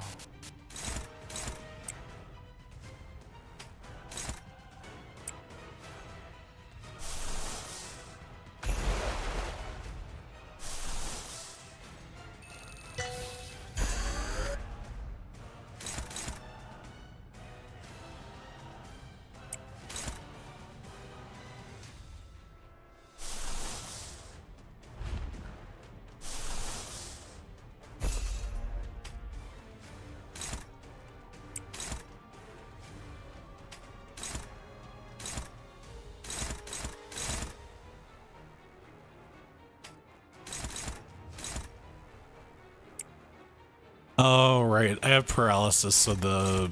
Oh, right. I have paralysis, so the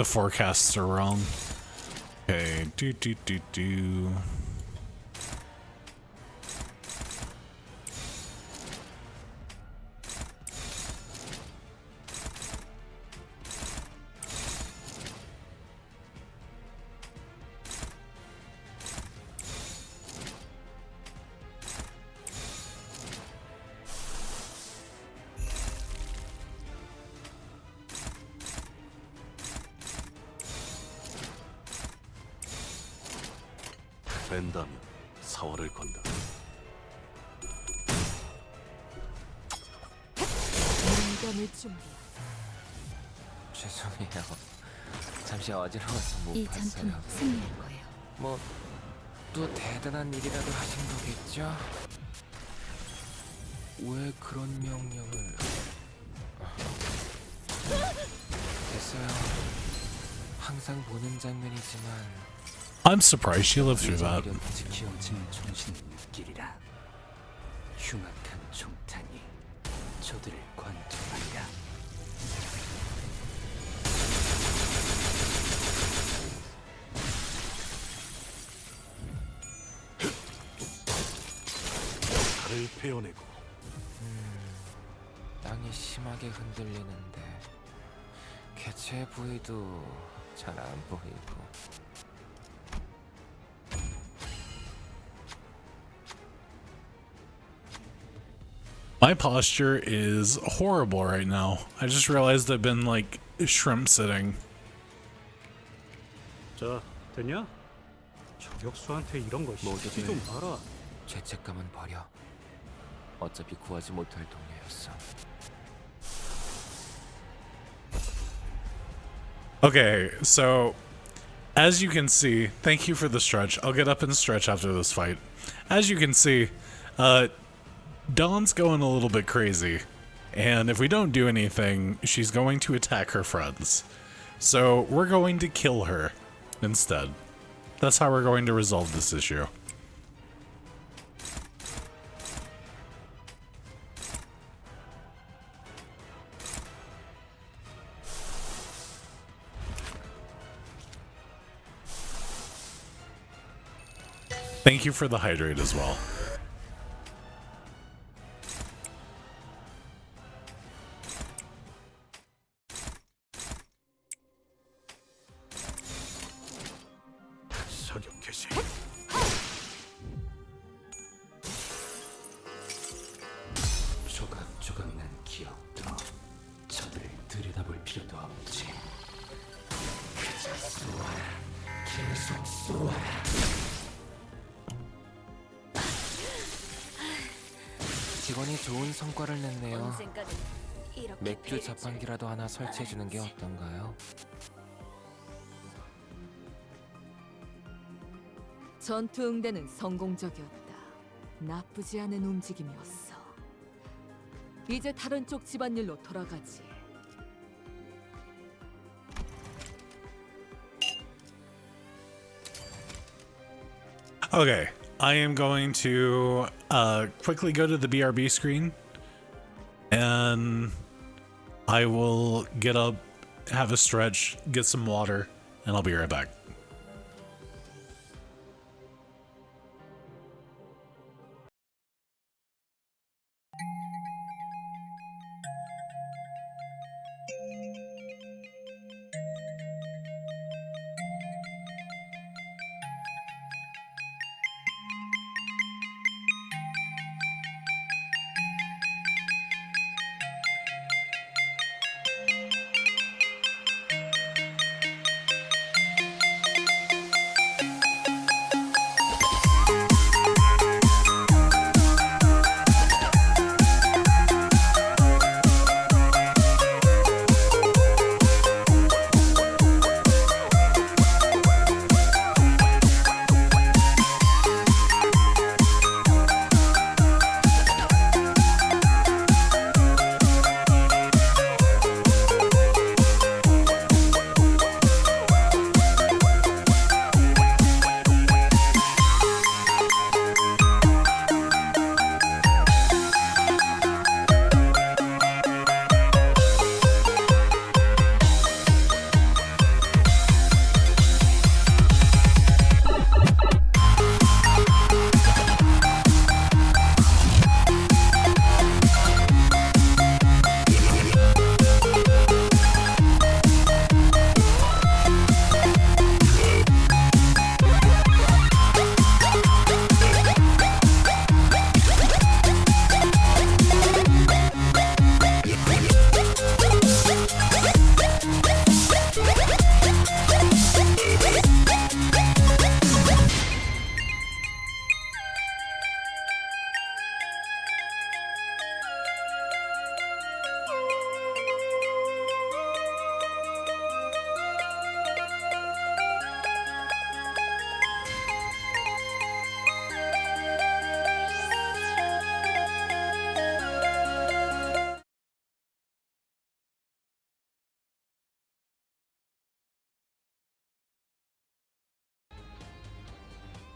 forecasts are wrong. Okay, do. 된다면 사활을 건다. 인간의 준비. 죄송해요. 잠시 어지러워서 못 이 봤어요. 전투는 승리할 거예요. 뭐 또 대단한 일이라도 하신 거겠죠? 왜 그런 명령을... 됐어요. 항상 보는 장면이지만 I'm surprised she lived through that. 지켜진 정신을 느끼리라. 흉악한 총탄이 저들을 관통한다. 달을 베어내고 땅이 심하게 흔들리는데 개체 부위도 잘 안 보이고. My posture is horrible right now. I just realized I've been like shrimp sitting. 자, 됐냐? 저격수한테 이런 거 시키지 좀 마라. 죄책감은 버려. 어차피 구하지 못할 동료였어. Okay, so as you can see, thank you for the stretch. I'll get up and stretch after this fight. As you can see, Dawn's going a little bit crazy, and if we don't do anything, she's going to attack her friends. So we're going to kill her instead. That's how we're going to resolve this issue. Thank you for the hydrate as well. 사격 개시. 조각조각 난 기억도 저들을 들여다볼 필요도 없지. 그저 쏘아라. 계속 쏘아라. 직원이 좋은 성과를 냈네요. 언젠가는 이렇게 맥주 배를 자판기라도 하나 설치해주는 게 어떤가요? 전투 응대는 성공적이었다. 나쁘지 않은 움직임이었어. 이제 다른 쪽 집안일로 돌아가지. Okay, I am going to quickly go to the BRB screen, and I will get up, have a stretch, get some water, and I'll be right back.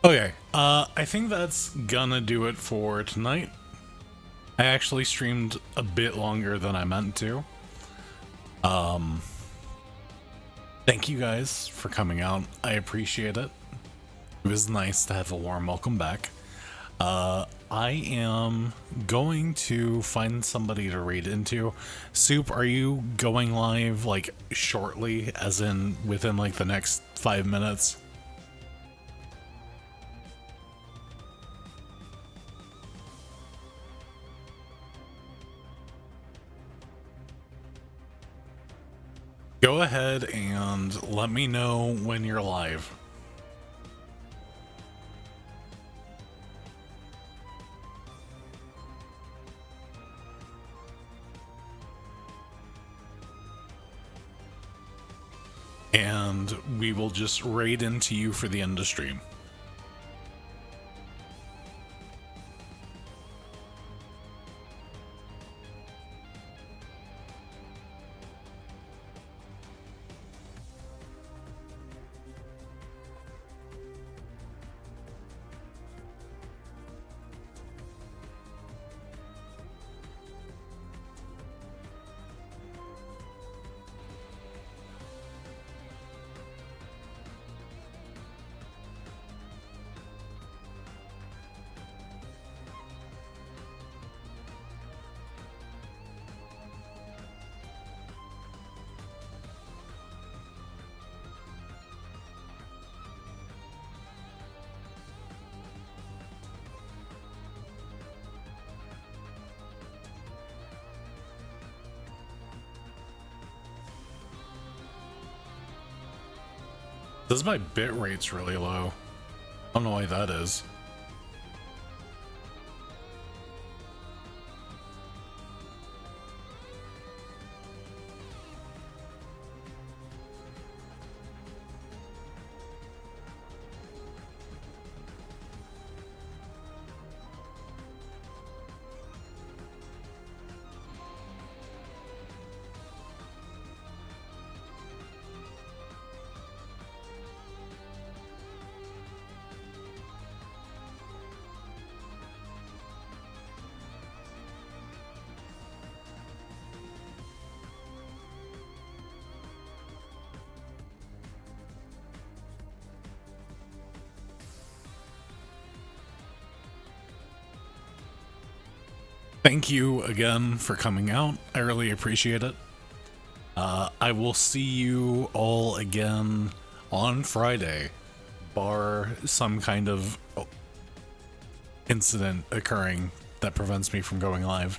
Okay, I think that's gonna do it for tonight. I actually streamed a bit longer than I meant to. Thank you guys for coming out. I appreciate it. It was nice to have a warm welcome back. I am going to find somebody to raid into. Soup, are you going live like shortly, as in within like the next 5 minutes? Go ahead and let me know when you're live. And we will just raid into you for the end of stream. This my bit rate's really low. I don't know why that is. Thank you again for coming out. I really appreciate it. I will see you all again on Friday, bar some kind of incident occurring that prevents me from going live.